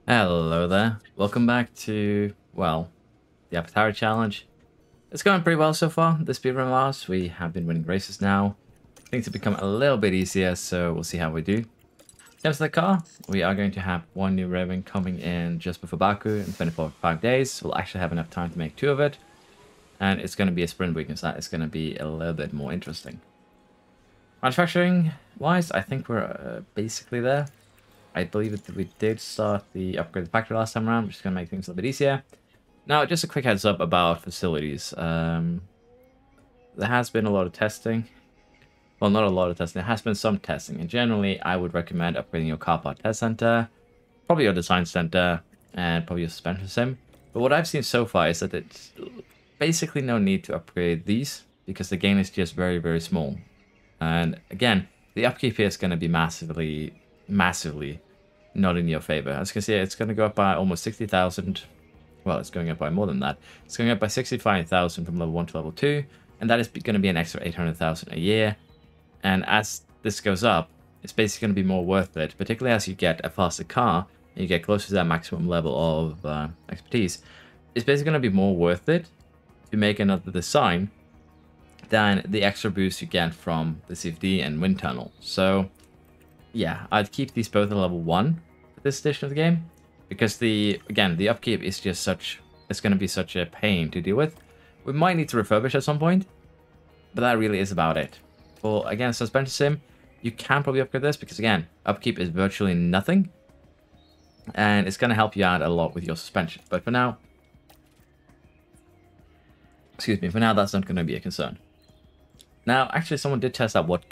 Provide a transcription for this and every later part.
Hello there. Welcome back to, well, the Alpha Tauri challenge. It's going pretty well so far. The speedrun last, we have been winning races now. Things have become a little bit easier, so we'll see how we do. In terms of the car, we are going to have one new revving coming in just before Baku in 5 days. We'll actually have enough time to make 2 of it. And it's going to be a sprint weekend, so that is going to be a little bit more interesting. Manufacturing-wise, I think we're basically there. I believe that we did start the upgrade factory last time around, which is going to make things a little bit easier. Now, just a quick heads up about facilities. There has been a lot of testing. Well, not a lot of testing. There has been some testing. And generally, I would recommend upgrading your car part test center, probably your design center, and probably your suspension sim. But what I've seen so far is that it's basically no need to upgrade these because the gain is just very, very small. And again, the upkeep here is going to be massively not in your favor. As you can see, it's going to go up by almost 60,000. Well, it's going up by more than that. It's going up by 65,000 from level 1 to level 2, and that is going to be an extra 800,000 a year. And as this goes up, it's basically going to be more worth it, particularly as you get a faster car and you get closer to that maximum level of expertise. It's basically going to be more worth it to make another design than the extra boost you get from the CFD and wind tunnel. So yeah, I'd keep these both at level 1 for this edition of the game, because the upkeep is just it's going to be such a pain to deal with. We might need to refurbish at some point, but that really is about it. For, again, suspension sim, you can probably upgrade this, because again, upkeep is virtually nothing, and it's going to help you out a lot with your suspension. But for now, that's not going to be a concern. Now, actually, someone did test out what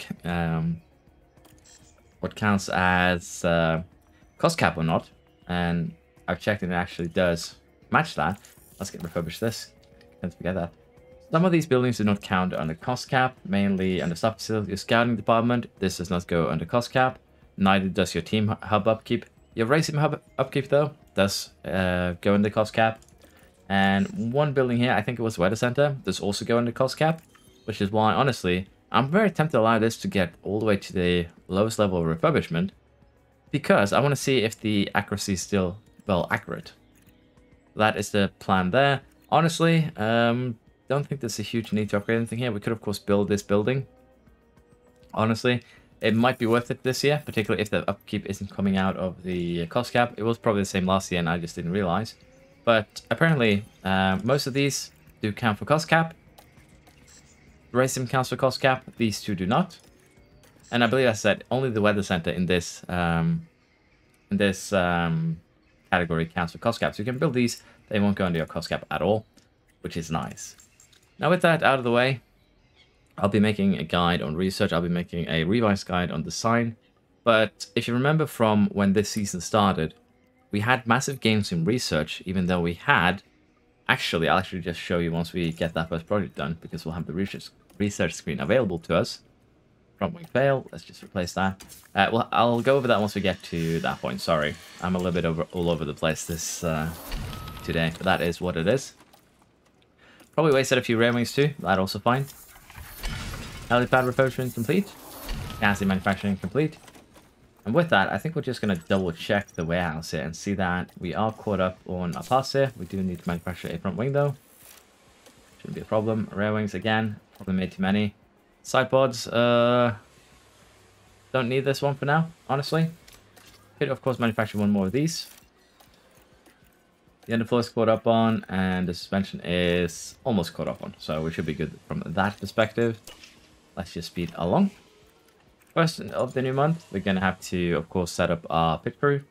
counts as cost cap or not, and I've checked and it actually does match that. Let's get refurbish this. Can't forget that. Some of these buildings do not count under cost cap, mainly under staff facility or scouting department. This does not go under cost cap. Neither does your team hub upkeep. Your racing hub upkeep, though, does go under cost cap. And one building here, I think it was weather center, does also go under cost cap, which is why, honestly, I'm very tempted to allow this to get all the way to the lowest level of refurbishment, because I want to see if the accuracy is still, well, accurate. That is the plan there. Honestly, don't think there's a huge need to upgrade anything here. We could, of course, build this building. Honestly, it might be worth it this year, particularly if the upkeep isn't coming out of the cost cap. It was probably the same last year, and I just didn't realize. But apparently, most of these do count for cost cap. Race sim counts for cost cap. These two do not. And I believe I said only the weather center in this category counts for cost cap. So you can build these; they won't go under your cost cap at all, which is nice. Now, with that out of the way, I'll be making a guide on research. I'll be making a revised guide on design. But if you remember from when this season started, we had massive gains in research, even though we had. Actually, I'll actually just show you once we get that first project done, because we'll have the research screen available to us. Front wing fail. Let's just replace that. Well, I'll go over that once we get to that point. Sorry, I'm a little bit all over the place this today, but that is what it is. Probably wasted a few rail wings too. That also fine. Helipad refurbishment complete. Chassis manufacturing complete. And with that, I think we're just going to double check the warehouse here and see that we are caught up on our parts here. We do need to manufacture a front wing though. Shouldn't be a problem. Rail wings again, probably made too many. Side pods, don't need this one for now, honestly. Could of course manufacture one more of these. The underfloor is caught up on, and the suspension is almost caught up on, so we should be good from that perspective. Let's just speed along. First of the new month, we're going to have to, of course, set up our pit crew.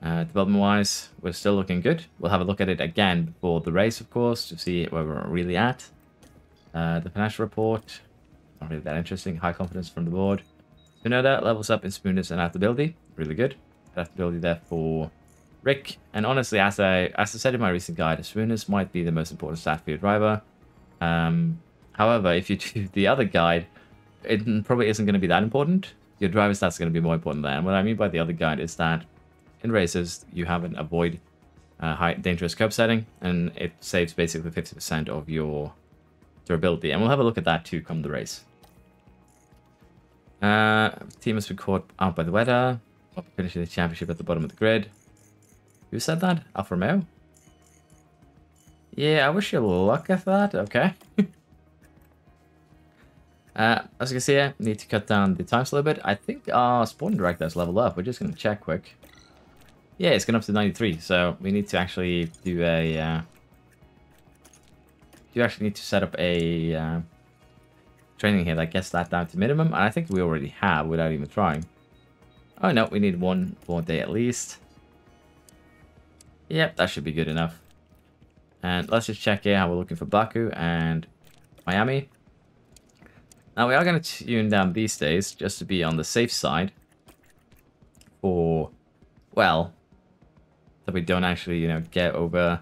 Development-wise, we're still looking good. We'll have a look at it again before the race, of course, to see where we're really at. The financial report, not really that interesting. High confidence from the board. Tsunoda levels up in smoothness and adaptability. Really good. Adaptability there for Rick. And honestly, as I said in my recent guide, smoothness might be the most important stat for your driver. However, if you do the other guide, it probably isn't going to be that important. Your driver stats are going to be more important there. And what I mean by the other guide is that in races, you have an avoid high dangerous curb setting, and it saves basically 50% of your durability. And we'll have a look at that too come the race. Team has been caught out by the weather. Finishing the championship at the bottom of the grid. Who said that? Alfa Romeo? Yeah, I wish you luck at that. Okay. As you can see here, need to cut down the times a little bit. I think our sporting director has leveled up. We're just going to check quick. Yeah, it's gone up to 93, so we need to actually do a... you actually need to set up a training here that gets that down to minimum, and I think we already have without even trying. Oh no, we need one more day at least. Yep, that should be good enough. And let's just check here how we're looking for Baku and Miami. Now we are going to tune down these days just to be on the safe side for, well, that we don't actually, you know, get over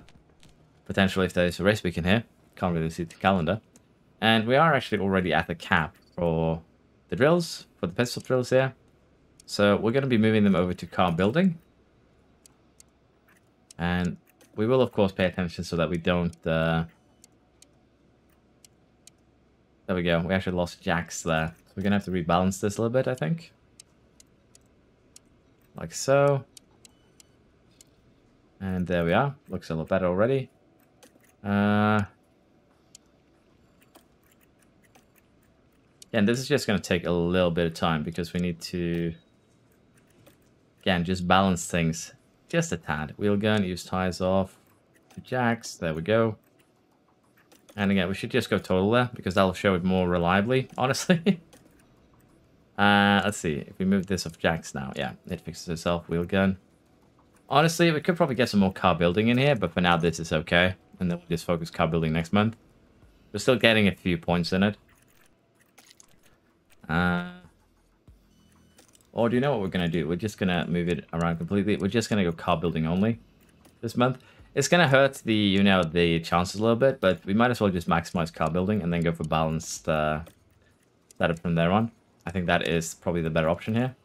potentially if there's a race weekend here. Can't really see the calendar. And we are actually already at the cap for the drills, for the pistol drills here. So we're going to be moving them over to car building. And we will, of course, pay attention so that we don't... there we go. We actually lost jacks there. So we're going to have to rebalance this a little bit, I think. Like so. And there we are. Looks a lot better already. Yeah, and this is just going to take a little bit of time because we need to, again, just balance things just a tad. Wheel gun, use tires off, to jacks, there we go. And again, we should just go total there because that'll show it more reliably, honestly. Let's see, if we move this off jacks now, yeah, it fixes itself, wheel gun. Honestly, we could probably get some more car building in here, but for now this is okay. And then we'll just focus car building next month. We're still getting a few points in it. Or do you know what we're going to do? We're just going to move it around completely. We're just going to go car building only this month. It's going to hurt the, you know, the chances a little bit, but we might as well just maximize car building and then go for balanced setup from there on. I think that is probably the better option here.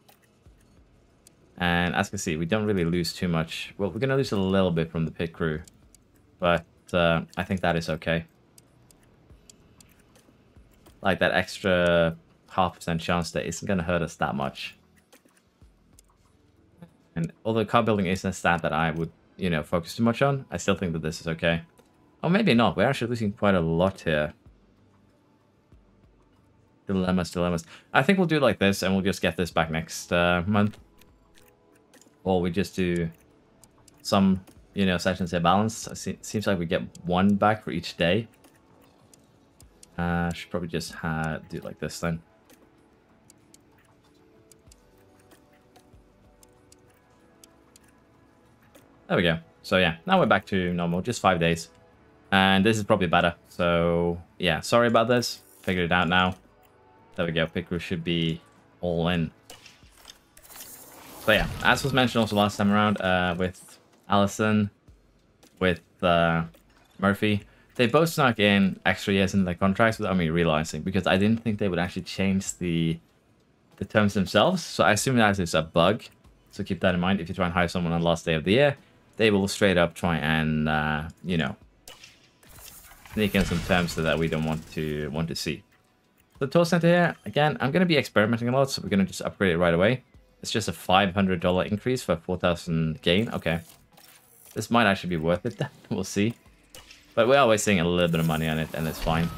And as you can see, we don't really lose too much. Well, we're going to lose a little bit from the pit crew, but I think that is okay. Like that extra 0.5% chance that isn't going to hurt us that much. And although car building isn't a stat that I would, you know, focus too much on, I still think that this is okay. Or maybe not. We're actually losing quite a lot here. Dilemmas. I think we'll do it like this, and we'll just get this back next month. Or we just do some, you know, sessions here balanced. It seems like we get one back for each day. Should probably just do it like this then. There we go. So yeah, now we're back to normal, just 5 days. And this is probably better. So yeah, sorry about this. Figured it out now. There we go. Pit crew should be all in. So yeah, as was mentioned also last time around, with Allison, with Murphy, they both snuck in extra years in their contracts without me realizing, because I didn't think they would actually change the terms themselves. So I assume that is a bug. So keep that in mind. If you try and hire someone on the last day of the year, they will straight up try and you know, sneak in some terms that we don't want to see. The tool center here, again, I'm going to be experimenting a lot, so we're going to just upgrade it right away. It's just a $500 increase for 4,000 gain. Okay. This might actually be worth it. We'll see. But we're always seeing a little bit of money on it, and it's fine.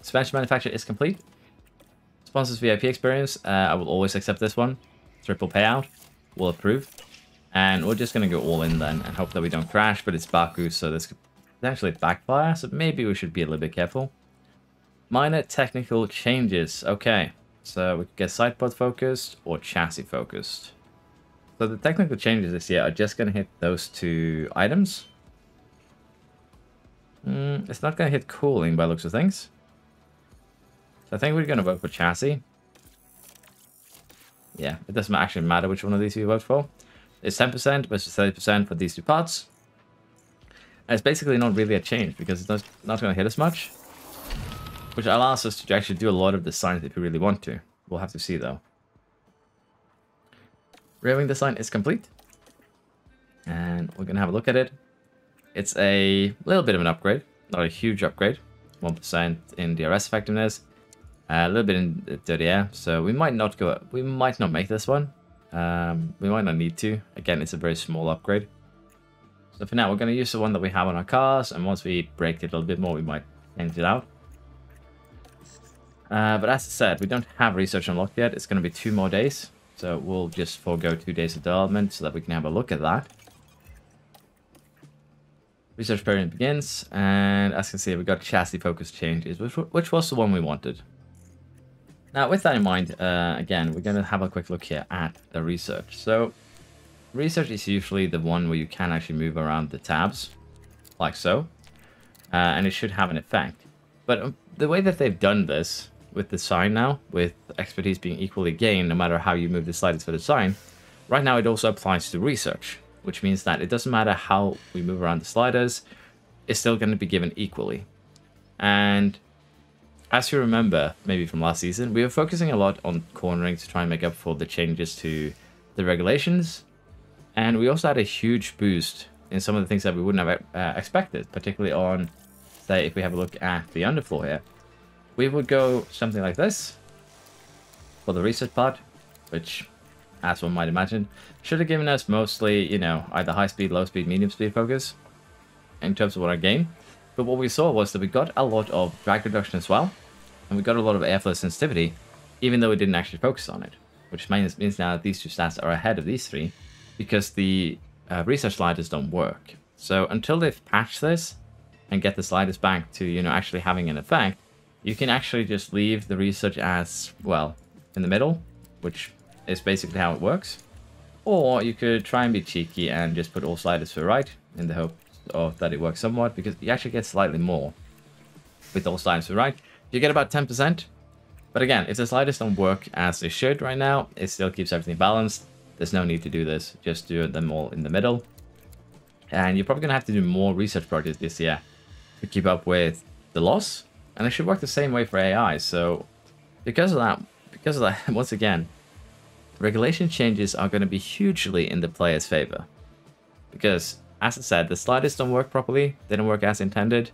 Suspension manufacture is complete. Sponsors VIP experience. I will always accept this one. Triple payout. We'll approve. And we're just going to go all in then and hope that we don't crash. But it's Baku, so this could potentially backfire. So maybe we should be a little bit careful. Minor technical changes. Okay. So we could get sidepod focused or chassis focused. So the technical changes this year are just going to hit those two items. It's not going to hit cooling by looks of things. So I think we're going to vote for chassis. Yeah, it doesn't actually matter which one of these we vote for. It's 10% versus 30% for these two parts. And it's basically not really a change because it's not going to hit us much. Which allows us to actually do a lot of designs if we really want to. We'll have to see though. Rearing design is complete. And we're going to have a look at it. It's a little bit of an upgrade. Not a huge upgrade. 1% in DRS effectiveness. A little bit in dirty air. So we might not make this one. We might not need to. Again, it's a very small upgrade. So for now, we're going to use the one that we have on our cars, and once we break it a little bit more, we might change it out. But as I said, we don't have research unlocked yet. It's going to be 2 more days. So we'll just forego 2 days of development so that we can have a look at that. Research period begins, and as you can see, we got chassis focus changes, which was the one we wanted. Now, with that in mind, again, we're going to have a quick look here at the research. So, research is usually the one where you can actually move around the tabs, like so, and it should have an effect. But the way that they've done this, with the sign now, with expertise being equally gained no matter how you move the sliders for the sign, right now it also applies to research, which means that it doesn't matter how we move around the sliders, it's still going to be given equally. And as you remember, maybe from last season, we were focusing a lot on cornering to try and make up for the changes to the regulations, and we also had a huge boost in some of the things that we wouldn't have expected, particularly on, say, if we have a look at the underfloor here. We would go something like this for the research part, which, as one might imagine, should have given us mostly, you know, either high speed, low speed, medium speed focus in terms of what I gained. But what we saw was that we got a lot of drag reduction as well, and we got a lot of airflow sensitivity, even though we didn't actually focus on it, which means now that these 2 stats are ahead of these 3 because the research sliders don't work. So until they've patched this and get the sliders back to, you know, actually having an effect, you can actually just leave the research as, well, in the middle, which is basically how it works. Or you could try and be cheeky and just put all sliders to the right in the hope of that it works somewhat, because you actually get slightly more with all sliders to the right. You get about 10%. But again, if the sliders don't work as they should right now, it still keeps everything balanced. There's no need to do this. Just do them all in the middle. And you're probably going to have to do more research projects this year to keep up with the loss. And it should work the same way for AI. So because of that, once again, regulation changes are going to be hugely in the player's favor. Because, as I said, the sliders don't work properly. They don't work as intended.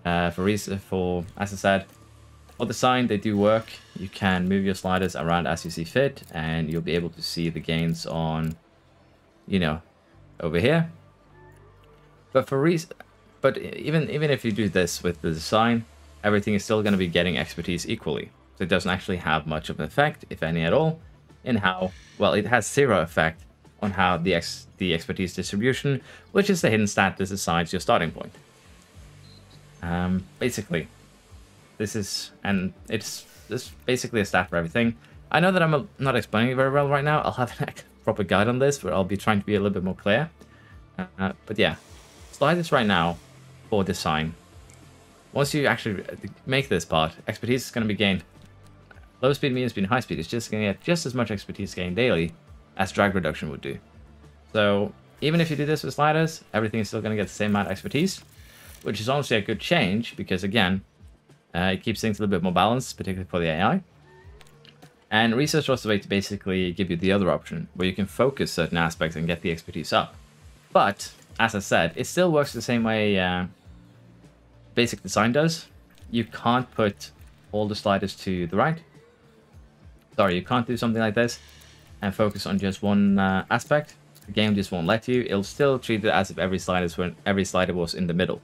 As I said, for the sign, they do work. You can move your sliders around as you see fit, and you'll be able to see the gains on, you know, over here. But even if you do this with the design, everything is still going to be getting expertise equally. So it doesn't actually have much of an effect, if any at all, in how, well, it has 0 effect on how the expertise distribution, which is the hidden stat that decides your starting point. Basically, it's basically a stat for everything. I know that I'm not explaining it very well right now. I'll have a proper guide on this, but I'll be trying to be a little bit more clear. But yeah, sliders right now for design. Once you actually make this part, expertise is going to be gained. Low speed, medium speed, and high speed is just going to get just as much expertise gained daily as drag reduction would do. So even if you do this with sliders, everything is still going to get the same amount of expertise, which is honestly a good change because, again, it keeps things a little bit more balanced, particularly for the AI. And research was the way to basically give you the other option, where you can focus certain aspects and get the expertise up. But, as I said, it still works the same way basic design does. You can't put all the sliders to the right. Sorry, you can't do something like this and focus on just one aspect. The game just won't let you. It'll still treat it as if every slider was in the middle.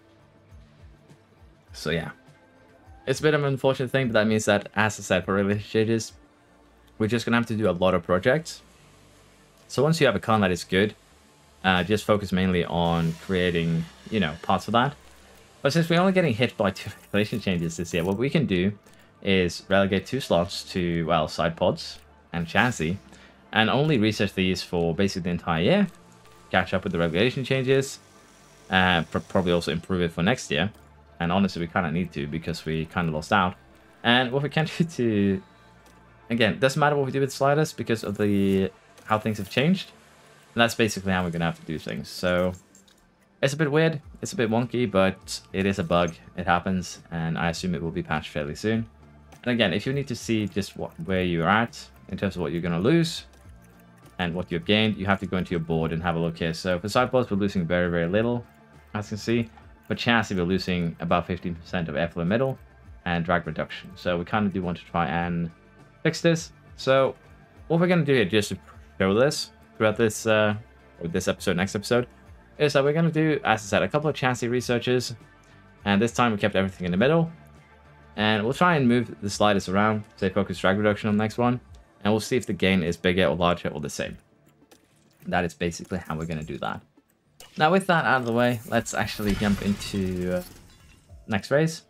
So yeah, it's a bit of an unfortunate thing, but that means that, as I said, for relationship changes, we're just gonna have to do a lot of projects. So once you have a con that is good, just focus mainly on creating, you know, parts for that. But since we're only getting hit by 2 regulation changes this year, what we can do is relegate 2 slots to, well, side pods and chassis, and only research these for basically the entire year, catch up with the regulation changes, probably also improve it for next year. And honestly, we kind of need to because we kind of lost out. And what we can do to, again, it doesn't matter what we do with sliders because of how things have changed. And that's basically how we're going to have to do things. So it's a bit weird, it's a bit wonky, but it is a bug. It happens, and I assume it will be patched fairly soon. And again, if you need to see just where you're at in terms of what you're going to lose and what you've gained, you have to go into your board and have a look here. So for side pods, we're losing very, very little, as you can see. For chassis, we're losing about 15% of airflow middle and drag reduction. So we kind of do want to try and fix this. So what we're going to do here, just to show this throughout this episode, next episode, is that we're going to do, as I said, a couple of chassis researches. And this time we kept everything in the middle. And we'll try and move the sliders around, say focus drag reduction on the next one. And we'll see if the gain is bigger or larger or the same. That is basically how we're going to do that. Now with that out of the way, let's actually jump into next race.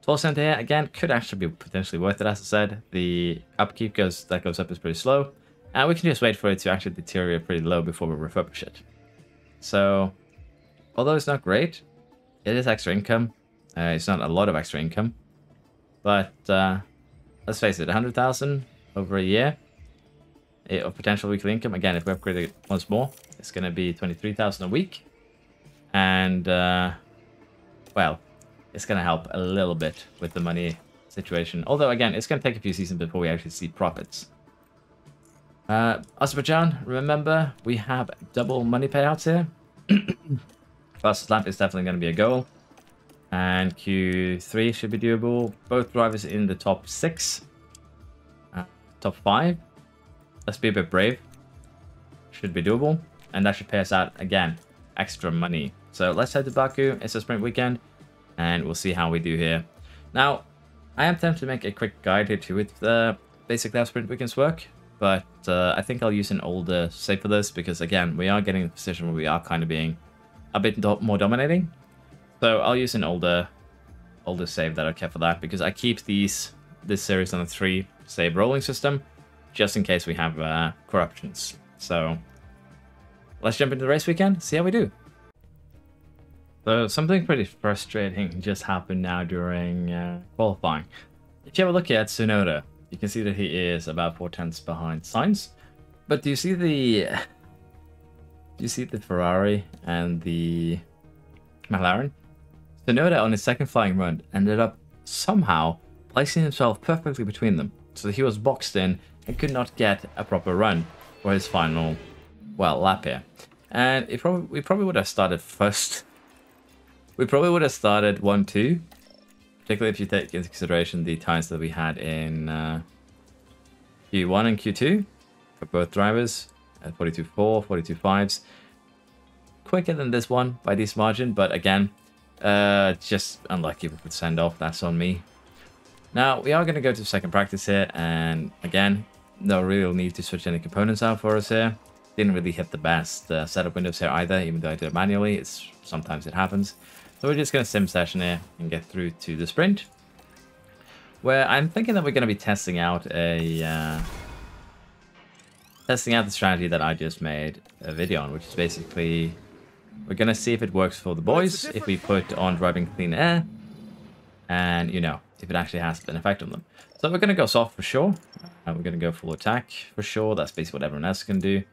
12 cent here, again, could actually be potentially worth it, as I said. The upkeep that goes up is pretty slow. And we can just wait for it to actually deteriorate pretty low before we refurbish it. So, although it's not great, it is extra income. It's not a lot of extra income. But, let's face it, 100,000 over a year of potential weekly income. Again, if we upgrade it once more, it's going to be 23,000 a week. And, well, it's going to help a little bit with the money situation. Although, again, it's going to take a few seasons before we actually see profits. Azerbaijan, remember, we have double money payouts here. Fastest lap is definitely going to be a goal. And Q3 should be doable. Both drivers in the top 6. Top 5. Let's be a bit brave. Should be doable. And that should pay us out, again, extra money. So let's head to Baku. It's a sprint weekend. And we'll see how we do here. Now, I am tempted to make a quick guide here too with basically how sprint weekends work. But I think I'll use an older save for this because, again, we are getting in a position where we are kind of being a bit more dominating. So I'll use an older save that I kept for that because I keep this series on a 3-save rolling system just in case we have corruptions. So let's jump into the race weekend, see how we do. So something pretty frustrating just happened now during qualifying. If you have a look at Tsunoda, you can see that he is about 4 tenths behind Sainz. But do you see the Ferrari and the McLaren? Tsunoda on his second flying run ended up somehow placing himself perfectly between them. So he was boxed in and could not get a proper run for his final, well, lap here. And we probably would have started first. We probably would have started 1-2. Particularly if you take into consideration the times that we had in Q1 and Q2 for both drivers at 42.4, 42.5s. Quicker than this one by this margin, but again, just unlucky with the send off. That's on me. Now we are going to go to second practice here, and again, no real need to switch any components out for us here. Didn't really hit the best setup windows here either, even though I did it manually. Sometimes it happens. So we're just going to sim session here and get through to the sprint, where I'm thinking that we're going to be testing out the strategy that I just made a video on, which is basically we're going to see if it works for the boys, if we put on driving clean air, and if it actually has an effect on them. So we're going to go soft for sure. We're going to go full attack for sure. That's basically what everyone else can do.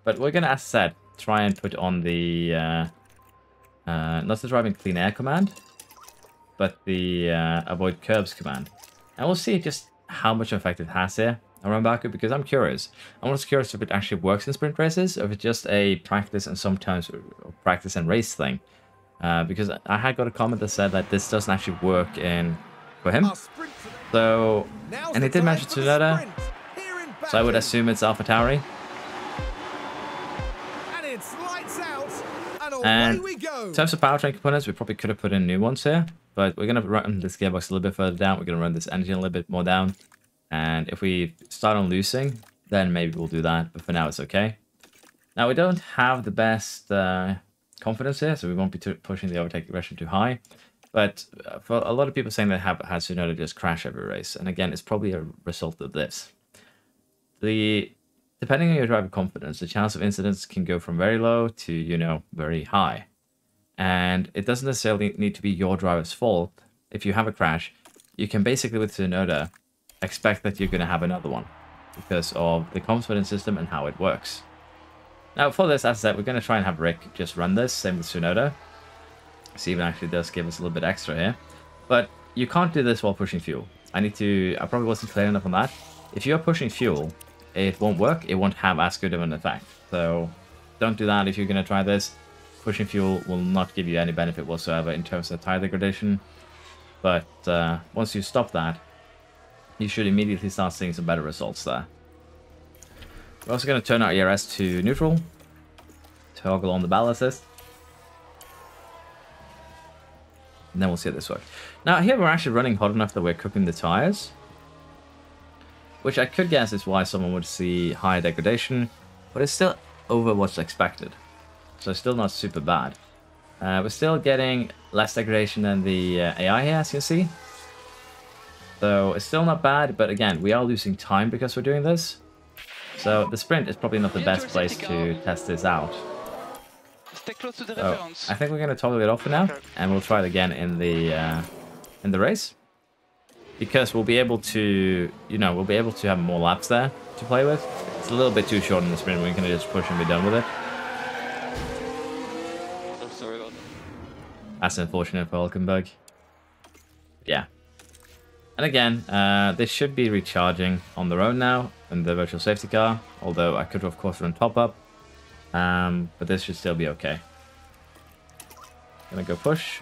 But we're going to, as I said, try and put on the not the driving clean air command, but the avoid curbs command. And we'll see just how much effect it has here around Baku, because I'm curious. I'm also curious if it actually works in sprint races, or if it's just a practice and sometimes practice and race thing. Because I had got a comment that said that this doesn't actually work for him. So, and it did mention Tsunoda, so I would assume it's Alpha Tauri. And in terms of powertrain components, we probably could have put in new ones here, but we're going to run this gearbox a little bit further down. We're going to run this engine a little bit more down. And if we start on losing, then maybe we'll do that. But for now, it's okay. Now, we don't have the best confidence here, so we won't be pushing the overtake aggression too high. But for a lot of people saying they have had Tsunoda just crash every race. And again, it's probably a result of this. Depending on your driver confidence, the chance of incidents can go from very low to, very high. And it doesn't necessarily need to be your driver's fault. If you have a crash, you can basically, with Tsunoda, expect that you're going to have another one because of the confidence system and how it works. Now, for this, as I said, we're going to try and have Rick just run this, same with Tsunoda. See if it actually does give us a little bit extra here. But you can't do this while pushing fuel. I probably wasn't clear enough on that. If you're pushing fuel, it won't work. It won't have as good of an effect. So don't do that if you're going to try this. Pushing fuel will not give you any benefit whatsoever in terms of tire degradation. But once you stop that, you should immediately start seeing some better results there. We're also going to turn our ERS to neutral. Toggle on the ballast assist. And then we'll see how this works. Now, here we're actually running hot enough that we're cooking the tires. Which I could guess is why someone would see higher degradation. But it's still over what's expected. So still not super bad. We're still getting less degradation than the AI here, as you can see. So it's still not bad, but again, we are losing time because we're doing this. So the sprint is probably not the best place to test this out. So I think we're going to toggle it off for now, and we'll try it again in the race. Because we'll be able to, we'll be able to have more laps there to play with. It's a little bit too short in the sprint. We're going to just push and be done with it. Oh, sorry about that. That's unfortunate for Hulkenberg. Yeah. And again, this should be recharging on their own now in the virtual safety car. Although I could, of course, run top up. But this should still be okay. Gonna go push.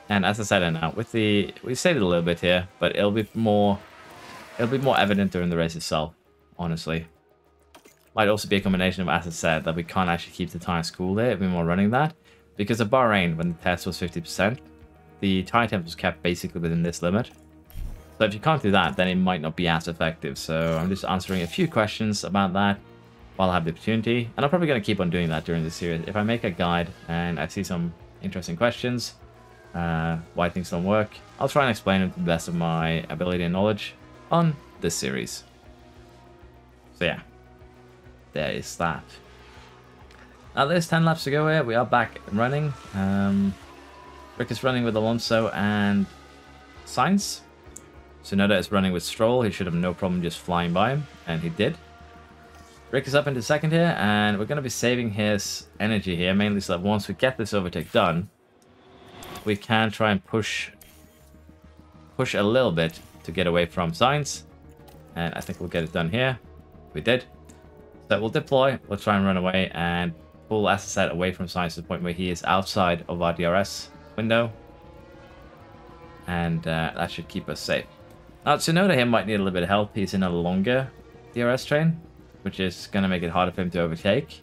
And as I said, now with we saved it a little bit here, but it'll be more evident during the race itself, honestly. Might also be a combination of, as I said, that we can't actually keep the tires cool there if we're running that. Because at Bahrain, when the test was 50%, the tire temp was kept basically within this limit. So if you can't do that, then it might not be as effective. So I'm just answering a few questions about that while I have the opportunity. And I'm probably going to keep on doing that during the series. If I make a guide and I see some interesting questions, why things don't work, I'll try and explain it to the best of my ability and knowledge on this series. So yeah, there is that. Now there's 10 laps to go here. We are back and running. Rick is running with Alonso and Sainz. Tsunoda is running with Stroll. He should have no problem just flying by him, and he did. Rick is up into second here, and we're going to be saving his energy here, mainly so that once we get this overtake done, we can try and push a little bit to get away from Sainz. And I think we'll get it done here. We did. So we'll deploy, we'll try and run away and pull, as I said, away from Sainz to the point where he is outside of our DRS window. And that should keep us safe. Now, Tsunoda here might need a little bit of help. He's in a longer DRS train, which is going to make it harder for him to overtake.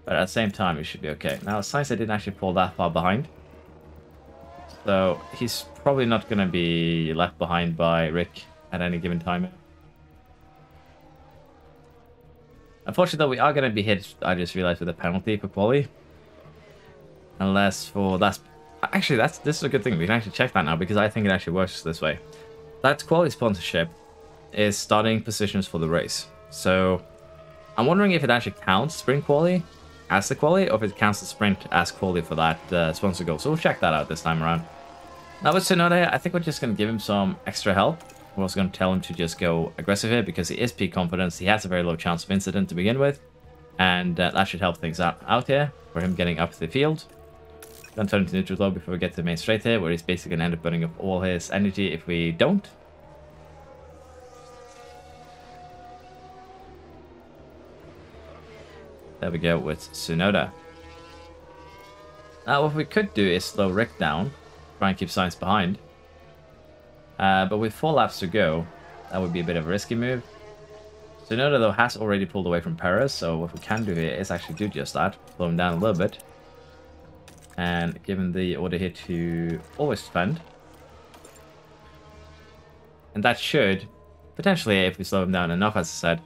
But at the same time, it should be okay. Now, Sainz didn't actually pull that far behind. So he's probably not going to be left behind by Rick at any given time. Unfortunately, though, we are going to be hit, I just realized, with a penalty for quali. Unless for that's... Actually, this is a good thing. We can actually check that now because I think it actually works this way. That quali sponsorship is starting positions for the race. So I'm wondering if it actually counts sprint quali as the quali, or if it counts the sprint as quali for that sponsor goal. So we'll check that out this time around. Now with Tsunoda, I think we're just going to give him some extra help. We're also going to tell him to just go aggressive here because he is peak confidence. He has a very low chance of incident to begin with. And that should help things out here for him getting up the field. Don't turn into neutral though before we get to the main straight here, where he's basically going to end up burning up all his energy if we don't. There we go with Tsunoda. Now what we could do is slow Rick down, try and keep Sainz behind. But with 4 laps to go, that would be a bit of a risky move. Tsunoda though has already pulled away from Perez, so what we can do here is actually do just that, slow him down a little bit. And give him the order here to always defend. And that should, potentially, if we slow him down enough, as I said,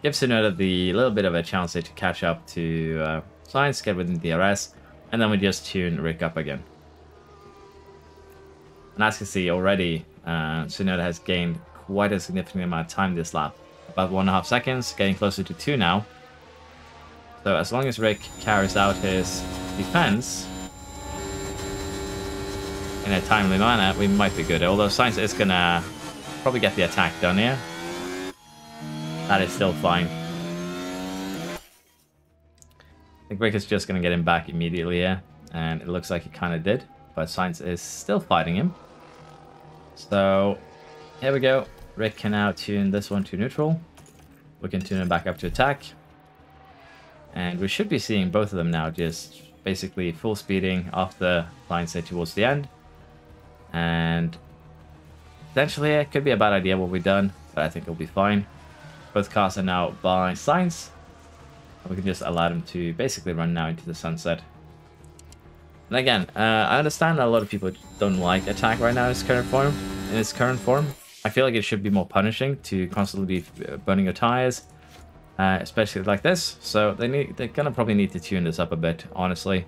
give Tsunoda the little bit of a chance here to catch up to Sainz, get within DRS, and then we just tune Rick up again. And as you can see already, Tsunoda has gained quite a significant amount of time this lap. About 1.5 seconds, getting closer to 2 now. So as long as Rick carries out his defense in a timely manner, we might be good. Although Sainz is gonna probably get the attack done here. That is still fine. I think Rick is just gonna get him back immediately here, and it looks like he kind of did. But Sainz is still fighting him. So here we go. Rick can now tune this one to neutral. We can tune him back up to attack. And we should be seeing both of them now just basically full speeding off the line say towards the end. And potentially it could be a bad idea what we've done, but I think it'll be fine. Both cars are now by Sainz. We can just allow them to basically run now into the sunset. And again, I understand that a lot of people don't like attack right now in its current form. I feel like it should be more punishing to constantly be burning your tires, especially like this. So they're gonna probably need to tune this up a bit, honestly.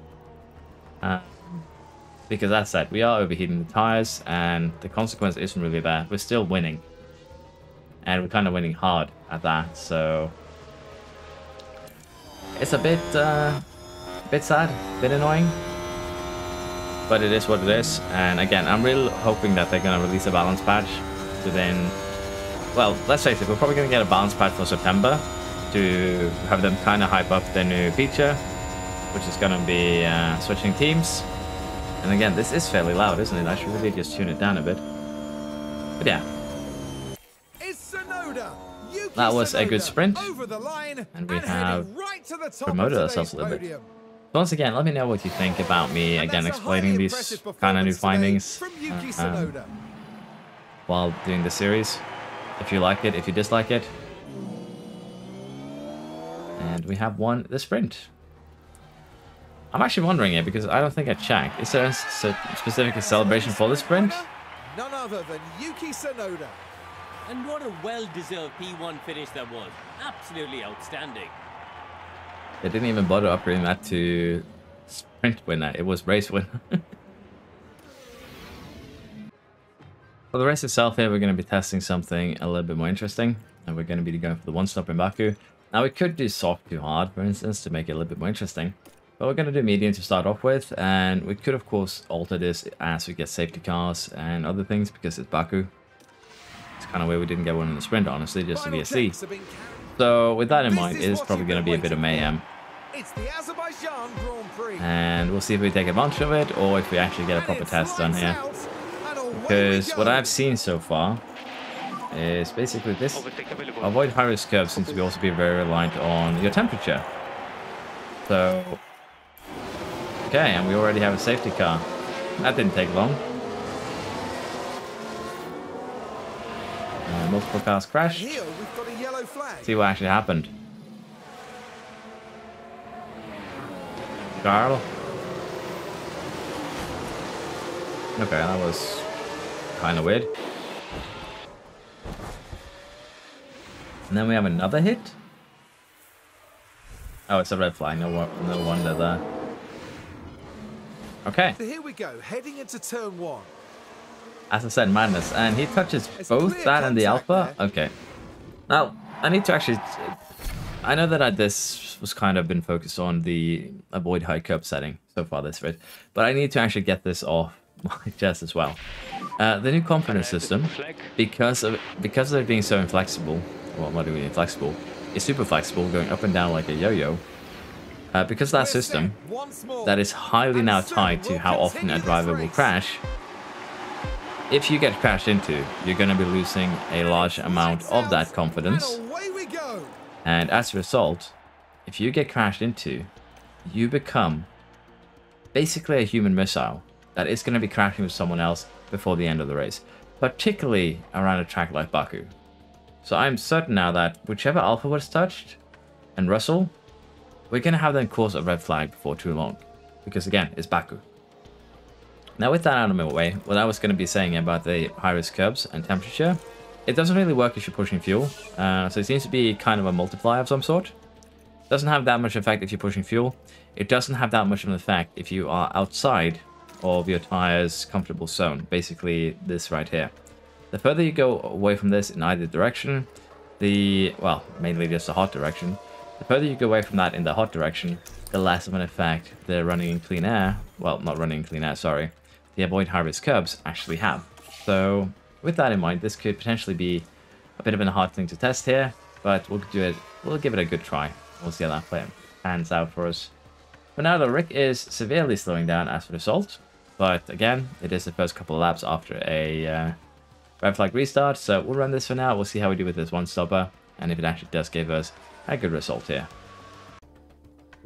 Because that's said, we are overheating the tires, and the consequence isn't really there. We're still winning, and we're kind of winning hard at that. So it's a bit sad, a bit annoying, but it is what it is. And again, I'm really hoping that they're gonna release a balance patch to then, well, let's face it, we're probably gonna get a balance patch for September to have them kind of hype up their new feature, which is gonna be switching teams. And again, this is fairly loud, isn't it? I should really just tune it down a bit. But yeah. That was a good sprint. And we have promoted ourselves a little bit. So once again, let me know what you think about me, again, explaining these kind of new findings while doing the series. If you like it, if you dislike it. And we have won the sprint. I'm actually wondering it because I don't think I checked. Is there a specific celebration for the sprint? None other than Yuki Tsunoda. And what a well-deserved P1 finish that was. Absolutely outstanding. They didn't even bother upgrading that to sprint winner. It was race winner. For the race itself here, we're going to be testing something a little bit more interesting. And we're going to be going for the one-stop in Baku. Now, we could do soft to hard, for instance, to make it a little bit more interesting. But we're going to do medium to start off with, and we could of course alter this as we get safety cars and other things because it's Baku. It's kind of where we didn't get one in the sprint, honestly, just to VSC. So with that in mind, it is probably going to be a bit of mayhem. And we'll see if we take advantage of it or if we actually get a proper test done here. Because what I've seen so far is basically this. Avoid high-risk curves seems to be also be very reliant on your temperature. So... okay, and we already have a safety car. That didn't take long. Multiple cars crashed. See what actually happened. Carl. Okay, that was kind of weird. And then we have another hit. Oh, it's a red flag. No wonder there. Okay. So here we go, heading into turn 1. As I said, madness. And he touches both that and the Alpha? Okay. Now, I need to actually... I know that this was kind of been focused on the avoid high curb setting so far this vid, but I need to actually get this off my chest as well. The new confidence system, because of it being so inflexible, well, not really inflexible, it's super flexible, going up and down like a yo-yo. Because that system, that is highly now tied to how often a driver will crash, if you get crashed into, you're going to be losing a large amount of that confidence. And as a result, if you get crashed into, you become basically a human missile that is going to be crashing with someone else before the end of the race, particularly around a track like Baku. So I'm certain now that whichever Alpha was touched, and Russell, we're going to have them cause a red flag before too long. Because again, it's Baku. Now with that out of my way, what I was going to be saying about the high-risk curbs and temperature, it doesn't really work if you're pushing fuel. So it seems to be kind of a multiplier of some sort. It doesn't have that much effect if you're pushing fuel. It doesn't have that much of an effect if you are outside of your tire's comfortable zone. Basically this right here. The further you go away from this in either direction, well, mainly just the hot direction, the further you go away from that in the hot direction, the less of an effect the running in clean air, well, not running in clean air, sorry, the avoid high-risk curbs actually have. So with that in mind, this could potentially be a bit of a hard thing to test here, but we'll do it. We'll give it a good try. We'll see how that pans out for us. For now, the Rick is severely slowing down as a result, but again, it is the first couple of laps after a red flag restart, so we'll run this for now. We'll see how we do with this one stopper, and if it actually does give us a good result here.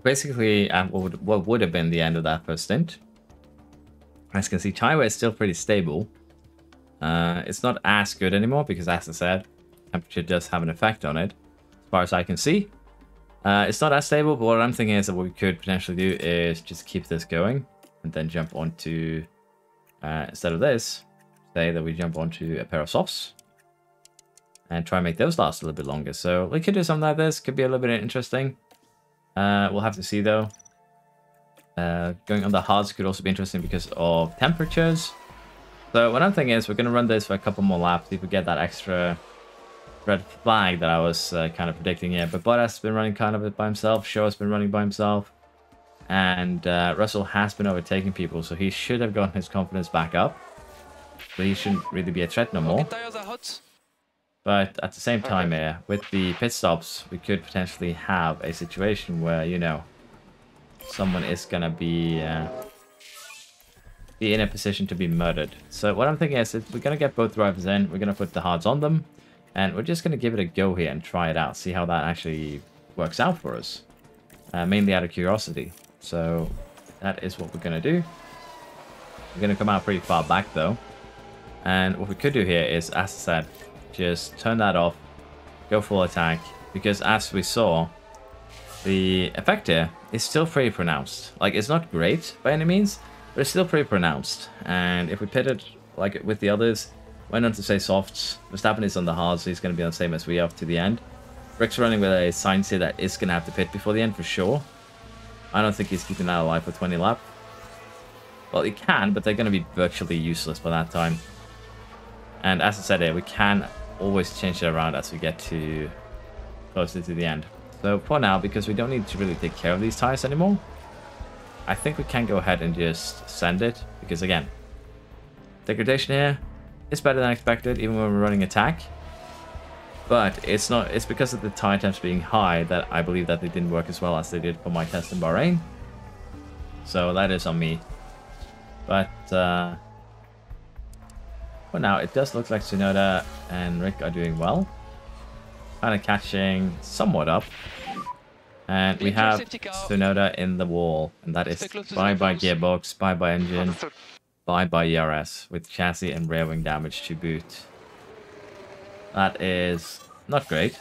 Basically, what would have been the end of that first stint. As you can see, tire wear is still pretty stable. It's not as good anymore because, as I said, temperature does have an effect on it, as far as I can see. It's not as stable, but what I'm thinking is that what we could potentially do is just keep this going and then jump onto, instead of this, say that we jump onto a pair of softs and try and make those last a little bit longer. So we could do something like this. Could be a little bit interesting. We'll have to see though. Going on the hards could also be interesting because of temperatures. So what I'm thinking is we're going to run this for a couple more laps, see if we get that extra red flag that I was kind of predicting here. But Bottas has been running kind of by himself. Show has been running by himself. And Russell has been overtaking people, so he should have gotten his confidence back up. So he shouldn't really be a threat no more. But at the same time here, with the pit stops, we could potentially have a situation where, you know, someone is going to be in a position to be murdered. So what I'm thinking is if we're going to get both drivers in, we're going to put the hards on them, and we're just going to give it a go here and try it out, see how that actually works out for us. Mainly out of curiosity. So that is what we're going to do. We're going to come out pretty far back though. And what we could do here is, as I said, just turn that off, go full attack, because as we saw, the effect here is still pretty pronounced. Like, it's not great by any means, but it's still pretty pronounced. And if we pit it like with the others, went on to say softs, Verstappen is on the hard, so he's going to be on the same as we are to the end. Rick's running with a Sainz here that is going to have to pit before the end for sure. I don't think he's keeping that alive for 20 laps. Well, he can, but they're going to be virtually useless by that time. And as I said here, we can always change it around as we get to closer to the end. So for now, because we don't need to really take care of these tires anymore, I think we can go ahead and just send it. Because again, degradation here is better than expected, even when we're running attack. But it's not. It's because of the tire temps being high that I believe that they didn't work as well as they did for my test in Bahrain. So that is on me. But for now, it does look like Tsunoda and Rick are doing well. Kind of catching somewhat up. And we have Tsunoda in the wall. And that is bye-bye gearbox, bye-bye engine, bye-bye ERS, with chassis and rear wing damage to boot. That is not great.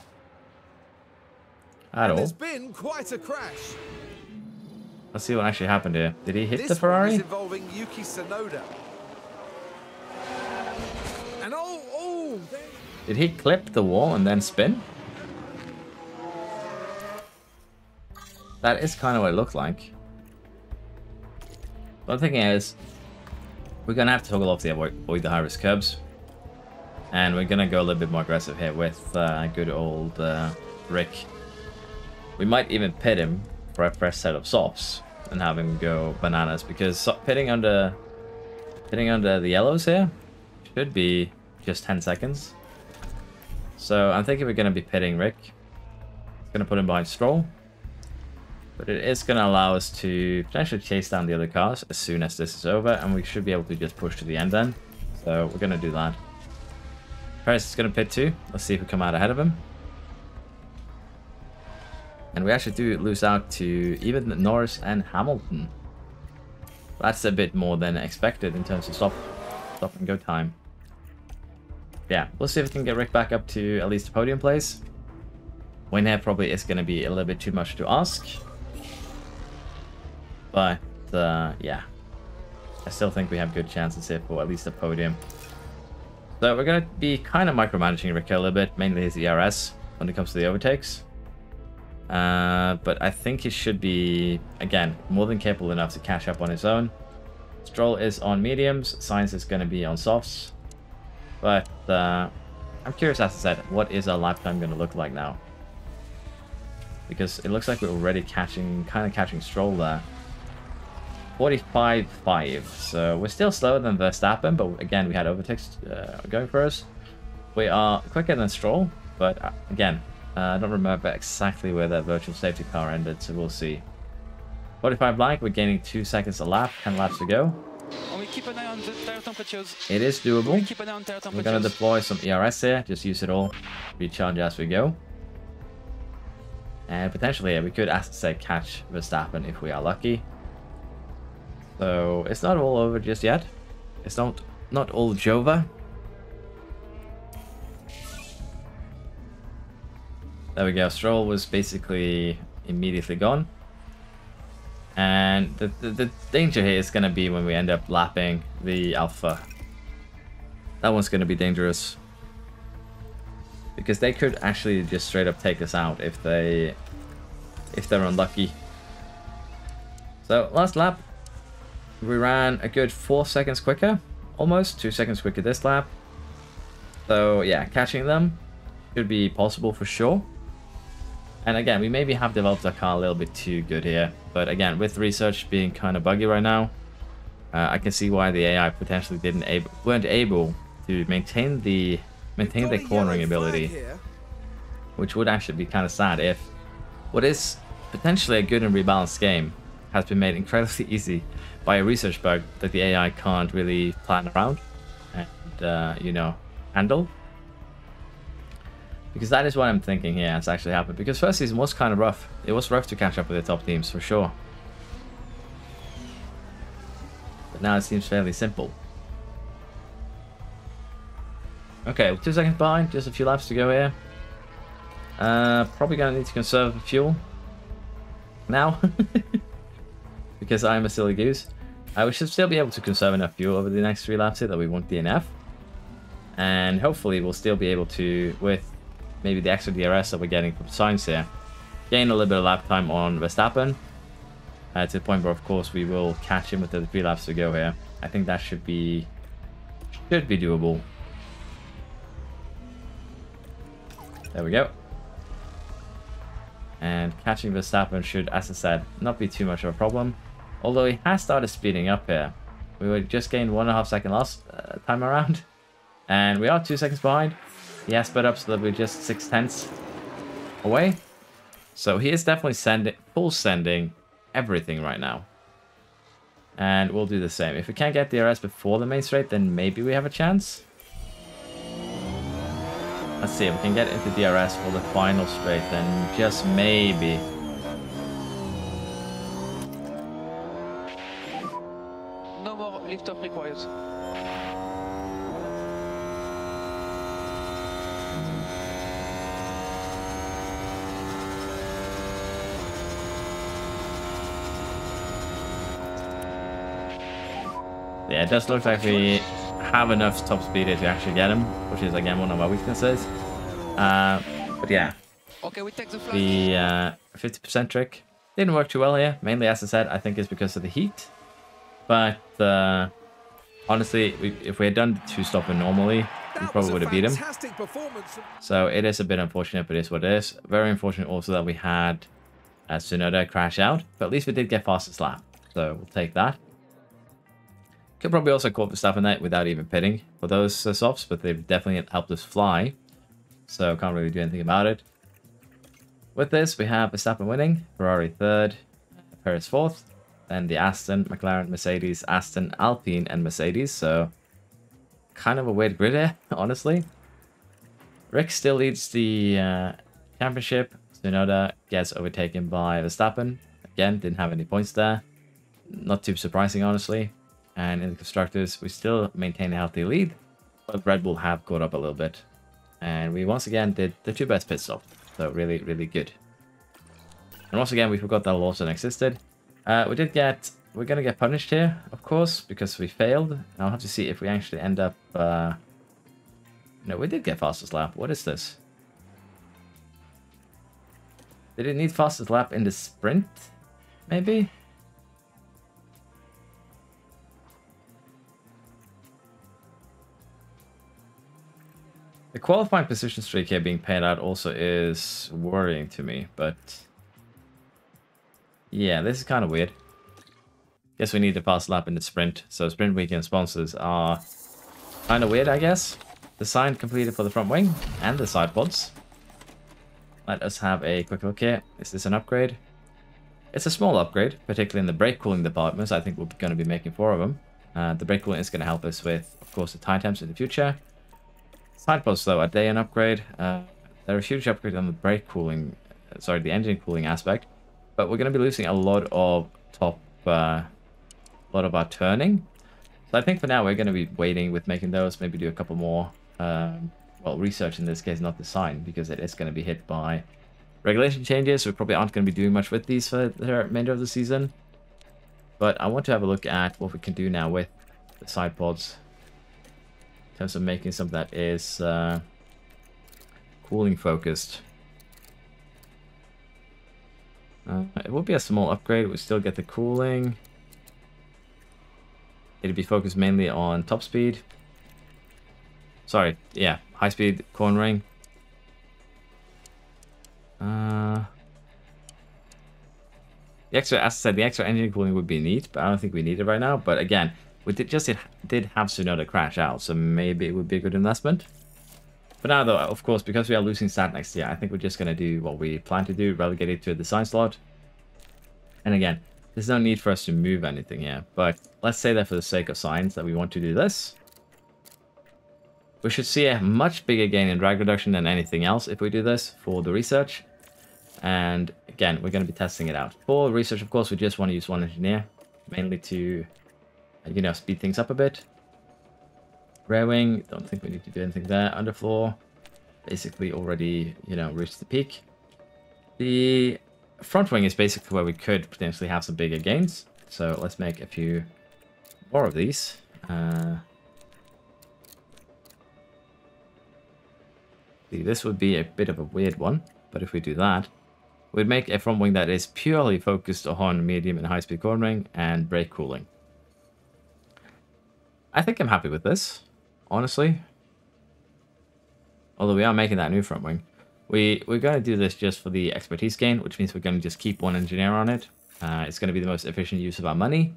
At all. There's been quite a crash. Let's see what actually happened here. Did he hit This the Ferrari? one is involving Yuki Tsunoda. And Did he clip the wall and then spin? That is kind of what it looked like. What I'm thinking is, we're going to have to toggle off the avoid the high-risk curbs. And we're going to go a little bit more aggressive here with good old Rick. We might even pit him for a fresh set of softs and have him go bananas, because pitting under the yellows here should be just 10 seconds. So I'm thinking we're going to be pitting Rick. It's going to put him behind Stroll. But it is going to allow us to potentially chase down the other cars as soon as this is over, and we should be able to just push to the end then. So we're going to do that. Perez is going to pit too. Let's see if we come out ahead of him. And we actually do lose out to even Norris and Hamilton. That's a bit more than expected in terms of stop and go time. Yeah, we'll see if we can get Rick back up to at least a podium place. Win here probably is going to be a little bit too much to ask. But, yeah. I still think we have good chances here for at least a podium. So we're going to be kind of micromanaging Rick a little bit, mainly his ERS when it comes to the overtakes. But I think he should be, again, more than capable enough to catch up on his own. Stroll is on mediums, Sainz is going to be on softs. But I'm curious, as I said, what is our lap time going to look like now? Because it looks like we're already kind of catching Stroll there. 45.5, so we're still slower than Verstappen, but again, we had overtakes going for us. We are quicker than Stroll, but again, I don't remember exactly where that virtual safety car ended, so we'll see. 45 blank, we're gaining 2 seconds a lap, 10 laps to go. It is doable. We're going to deploy some ERS here, just use it all, recharge as we go. And potentially, we could, as I said, catch Verstappen if we are lucky. So it's not all over just yet. It's not all Jova. There we go. Stroll was basically immediately gone. And the danger here is going to be when we end up lapping the Alpha. That one's going to be dangerous. Because they could actually just straight up take us out if they're unlucky. So last lap, we ran a good 4 seconds quicker. Almost 2 seconds quicker this lap. So yeah, catching them should be possible for sure. And again, we maybe have developed our car a little bit too good here. But again, with research being kind of buggy right now, I can see why the AI potentially weren't able to maintain their cornering ability. Which would actually be kind of sad if what is potentially a good and rebalanced game has been made incredibly easy by a research bug that the AI can't really plan around and, you know, handle. Because that is what I'm thinking here has actually happened. Because first season was kind of rough. It was rough to catch up with the top teams, for sure. But now it seems fairly simple. Okay, 2 seconds behind. Just a few laps to go here. Probably going to need to conserve the fuel. Now. Because I'm a silly goose. We should still be able to conserve enough fuel over the next 3 laps here that we won't DNF. And hopefully we'll still be able to, with maybe the extra DRS that we're getting from Sainz here, gain a little bit of lap time on Verstappen. To the point where, of course, we will catch him with the 3 laps to go here. I think that should be doable. There we go. And catching Verstappen should, as I said, not be too much of a problem. Although he has started speeding up here. We were just gained 1.5 second last time around. And we are 2 seconds behind. He has sped up so that we're just 6/10 away. So he is definitely full sending everything right now. And we'll do the same. If we can't get DRS before the main straight, then maybe we have a chance. Let's see if we can get into DRS for the final straight, then just maybe. No more lift-off required. Yeah, it does look like we have enough top speed here to actually get him, which is again one of our weaknesses. But yeah, Okay, we take the flag. the 50% trick didn't work too well here. Mainly, as I said, I think it's because of the heat. But honestly, if we had done the 2-stopper normally, we probably would have beat him. So it is a bit unfortunate, but it is what it is. Very unfortunate also that we had Tsunoda crash out, but at least we did get fastest lap, so we'll take that. Could probably also caught Verstappen there without even pitting for those softs, but they've definitely helped us fly. So can't really do anything about it. With this, we have Verstappen winning, Ferrari 3rd, Perez 4th, then the Aston, McLaren, Mercedes, Aston, Alpine, and Mercedes. So kind of a weird grid here, honestly. Rick still leads the championship. Tsunoda gets overtaken by Verstappen. Again, didn't have any points there. Not too surprising, honestly. And in the constructors, we still maintain a healthy lead, but Red Bull have caught up a little bit. And we once again did the 2 best pit stops, so really, really good. And once again, we forgot that Lawson existed. We're gonna get punished here, of course, because we failed. And I'll have to see if we actually end up. No, we did get fastest lap. What is this? Did it need fastest lap in the sprint? Maybe. The qualifying position streak here being paid out also is worrying to me, but yeah, this is kind of weird. Guess we need to pass lap in the sprint, so sprint weekend sponsors are kind of weird, I guess. Design completed for the front wing and the side pods. Let us have a quick look here. Is this an upgrade? It's a small upgrade, particularly in the brake cooling departments. I think we're going to be making 4 of them. The brake cooling is going to help us with, of course, the tire temps in the future. Side pods, though, are they an upgrade? They're a huge upgrade on the brake cooling, sorry, the engine cooling aspect. But we're going to be losing a lot of our turning. So I think for now we're going to be waiting with making those. Maybe do a couple more, well, research in this case, not design, because it is going to be hit by regulation changes. We probably aren't going to be doing much with these for the remainder of the season. But I want to have a look at what we can do now with the side pods in terms of making something that is cooling focused. It will be a small upgrade. We still get the cooling. It'll be focused mainly on top speed. Sorry, yeah, high speed cornering. The extra, as I said, the extra engine cooling would be neat, but I don't think we need it right now. But again, we did have Tsunoda crash out, so maybe it would be a good investment. But now, though, of course, because we are losing stat next year, I think we're just going to do what we plan to do, relegate it to a design slot. And again, there's no need for us to move anything here. But let's say that for the sake of science that we want to do this. We should see a much bigger gain in drag reduction than anything else if we do this for the research. And again, we're going to be testing it out. For research, of course, we just want to use one engineer, mainly to, you know, speed things up a bit. Rear wing, don't think we need to do anything there. Underfloor, basically already, you know, reached the peak. The front wing is basically where we could potentially have some bigger gains. So let's make a few more of these. This would be a bit of a weird one, but if we do that, we'd make a front wing that is purely focused on medium and high speed cornering and brake cooling. I think I'm happy with this, honestly. Although we are making that new front wing. We're going to do this just for the expertise gain, which means we're going to just keep one engineer on it. It's going to be the most efficient use of our money,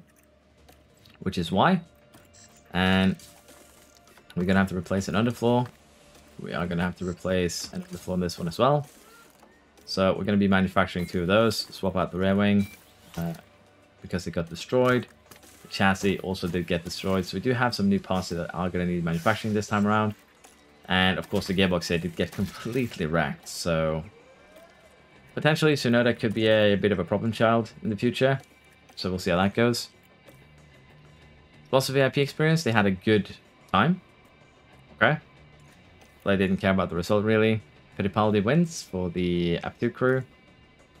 which is why. And we're going to have to replace an underfloor. We are going to have to replace an underfloor on this one as well. So we're going to be manufacturing 2 of those. Swap out the rear wing because it got destroyed. The chassis also did get destroyed. So we do have some new parts that are going to need manufacturing this time around. And of course the gearbox here did get completely wrecked. So potentially Tsunoda could be a bit of a problem child in the future. So we'll see how that goes. Lots of VIP experience. They had a good time. Okay. They didn't care about the result really. Fittipaldi wins for the F2 crew.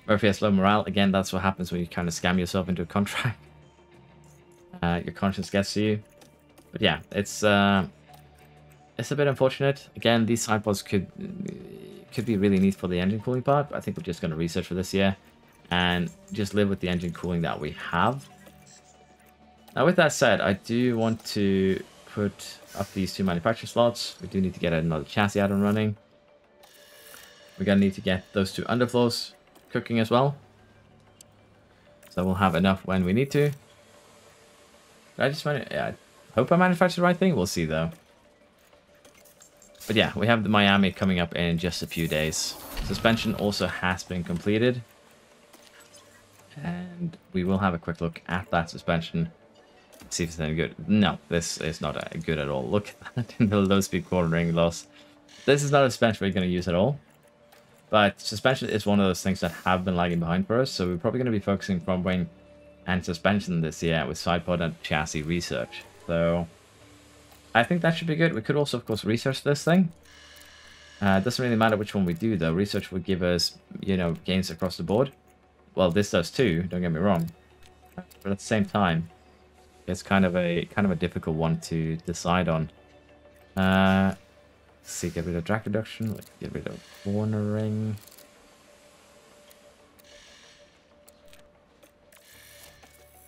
Murphy has low morale. Again, that's what happens when you kind of scam yourself into a contract. Your conscience gets to you. But yeah, it's a bit unfortunate. Again, these side pods could be really neat for the engine cooling part. But I think we're just going to research for this year and just live with the engine cooling that we have. Now, with that said, I do want to put up these 2 manufacturer slots. We do need to get another chassis out and running. We're going to need to get those 2 underfloors cooking as well. So we'll have enough when we need to. I hope I manufactured the right thing. We'll see though. But yeah, we have the Miami coming up in just a few days. Suspension also has been completed. And we will have a quick look at that suspension. See if it's any good. No, this is not good at all. Look at that in the low speed cornering loss. This is not a suspension we're going to use at all. But suspension is one of those things that have been lagging behind for us. So we're probably going to be focusing front wing and suspension this year with side pod and chassis research. So I think that should be good. We could also, of course, research this thing. It doesn't really matter which one we do, though. Research would give us, you know, gains across the board. Well, this does too. Don't get me wrong. But at the same time, it's kind of a difficult one to decide on. Let's see, get rid of drag reduction. Let's get rid of cornering.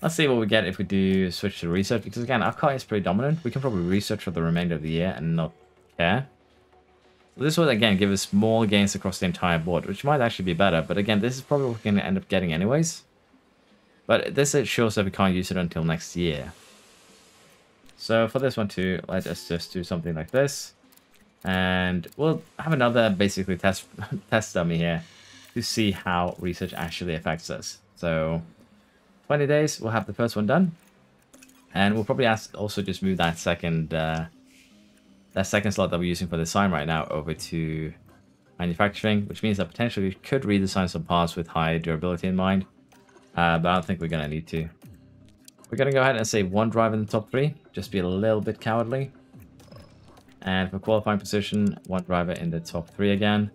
Let's see what we get if we do switch to research, because again, our car is pretty dominant. We can probably research for the remainder of the year and not care. So this will again give us small gains across the entire board, which might actually be better. But again, this is probably what we're going to end up getting anyways. But this shows that we can't use it until next year. So for this one too, let us just do something like this. And we'll have another basically test dummy here to see how research actually affects us. So 20 days, we'll have the first one done. And we'll probably also just move that second slot that we're using for the design right now over to manufacturing, which means that potentially we could redesign some parts with high durability in mind. But I don't think we're going to need to. We're going to go ahead and say 1 driver in the top 3. Just be a little bit cowardly. And for qualifying position, 1 driver in the top 3 again.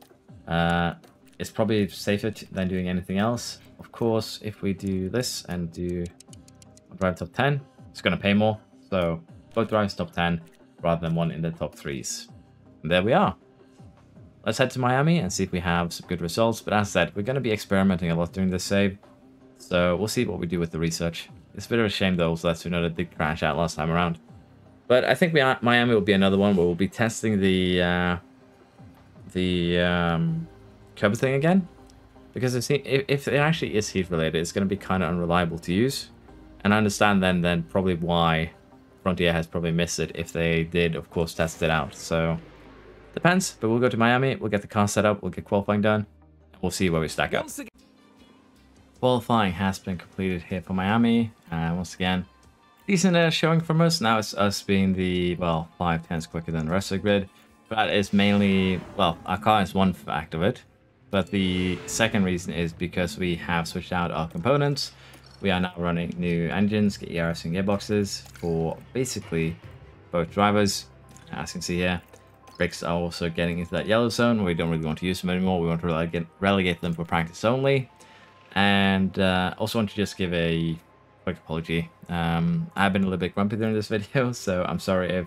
It's probably safer than doing anything else. Of course, if we do this and do drive top 10. It's going to pay more. So both drivers top 10 rather than one in the top 3s. And there we are. Let's head to Miami and see if we have some good results. But as I said, we're going to be experimenting a lot during this save. So we'll see what we do with the research. It's a bit of a shame though, so that Tsunoda did crash out last time around. But I think Miami will be another one where we'll be testing the curb thing again. Because if it actually is heat related, it's going to be kind of unreliable to use. And I understand then probably why Frontier has probably missed it if they did, of course, test it out. So, depends. But we'll go to Miami, we'll get the car set up, we'll get qualifying done, and we'll see where we stack up. Qualifying has been completed here for Miami. Once again, decent showing from us. Now it's us being the, well, 5/10 quicker than the rest of the grid. But that is mainly, well, our car is one fact of it. But the second reason is because we have switched out our components. We are now running new engines, ERS and gearboxes for basically both drivers. As you can see here, brakes are also getting into that yellow zone. We don't really want to use them anymore. We want to relegate them for practice only. And also want to just give a quick apology. I've been a little bit grumpy during this video, so I'm sorry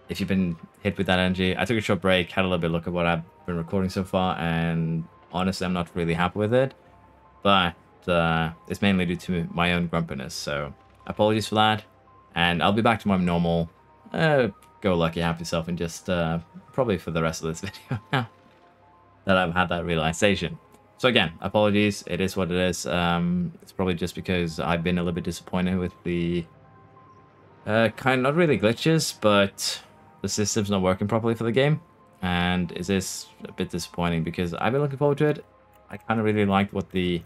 if you've been hit with that energy. I took a short break, had a little bit look at what I've been recording so far, and honestly, I'm not really happy with it. But it's mainly due to my own grumpiness, so apologies for that. And I'll be back to my normal, go lucky, happy self, and just probably for the rest of this video now that I've had that realization. So again, apologies. It is what it is. It's probably just because I've been a little bit disappointed with the not really glitches, but the system's not working properly for the game, and it is a bit disappointing because I've been looking forward to it. I kind of really liked what it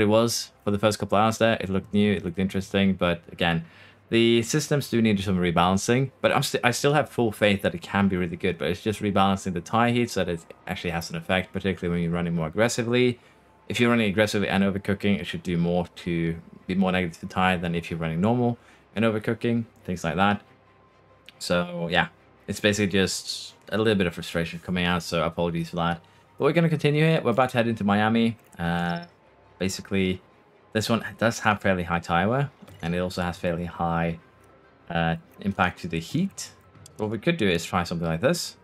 was for the first couple hours there. It looked new, it looked interesting, but again, the systems do need some rebalancing. But I still have full faith that it can be really good, but it's just rebalancing the tire heat so that it actually has an effect, particularly when you're running more aggressively. If you're running aggressively and overcooking, it should do more to be more negative to the tire than if you're running normal and overcooking, things like that. So yeah, it's basically just a little bit of frustration coming out, so apologies for that. But we're going to continue here. We're about to head into Miami. Basically, this one does have fairly high tire wear, and it also has fairly high impact to the heat. What we could do is try something like this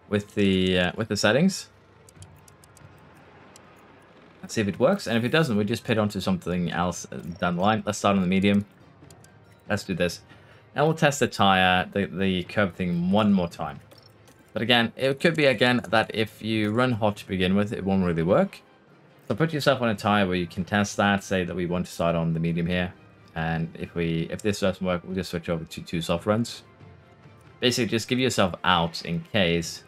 with the settings. Let's see if it works, and if it doesn't, we just pit onto something else down the line. Let's start on the medium. Let's do this, and we'll test the tire, the curb thing one more time. But again, it could be again that if you run hot to begin with, it won't really work. So put yourself on a tire where you can test that. Say that we want to start on the medium here, and if this doesn't work, we'll just switch over to 2 soft runs. Basically, just give yourself out in case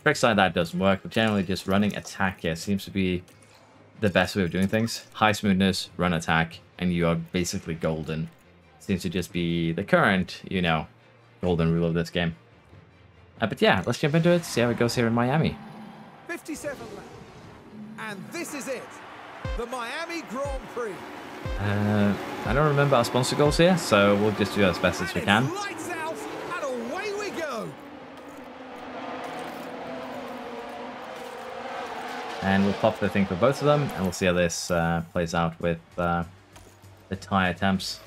tricks like that doesn't work. But generally, just running attack here seems to be the best way of doing things. High smoothness, run attack, and you are basically golden. Seems to just be the current, you know, golden rule of this game. But yeah, let's jump into it, see how it goes here in Miami. 57 lap. And this is it. The Miami Grand Prix. I don't remember our sponsor goals here, so we'll just do as best as we can. Lights out, and away we go. And we'll pop the thing for both of them, and we'll see how this plays out with the tire attempts.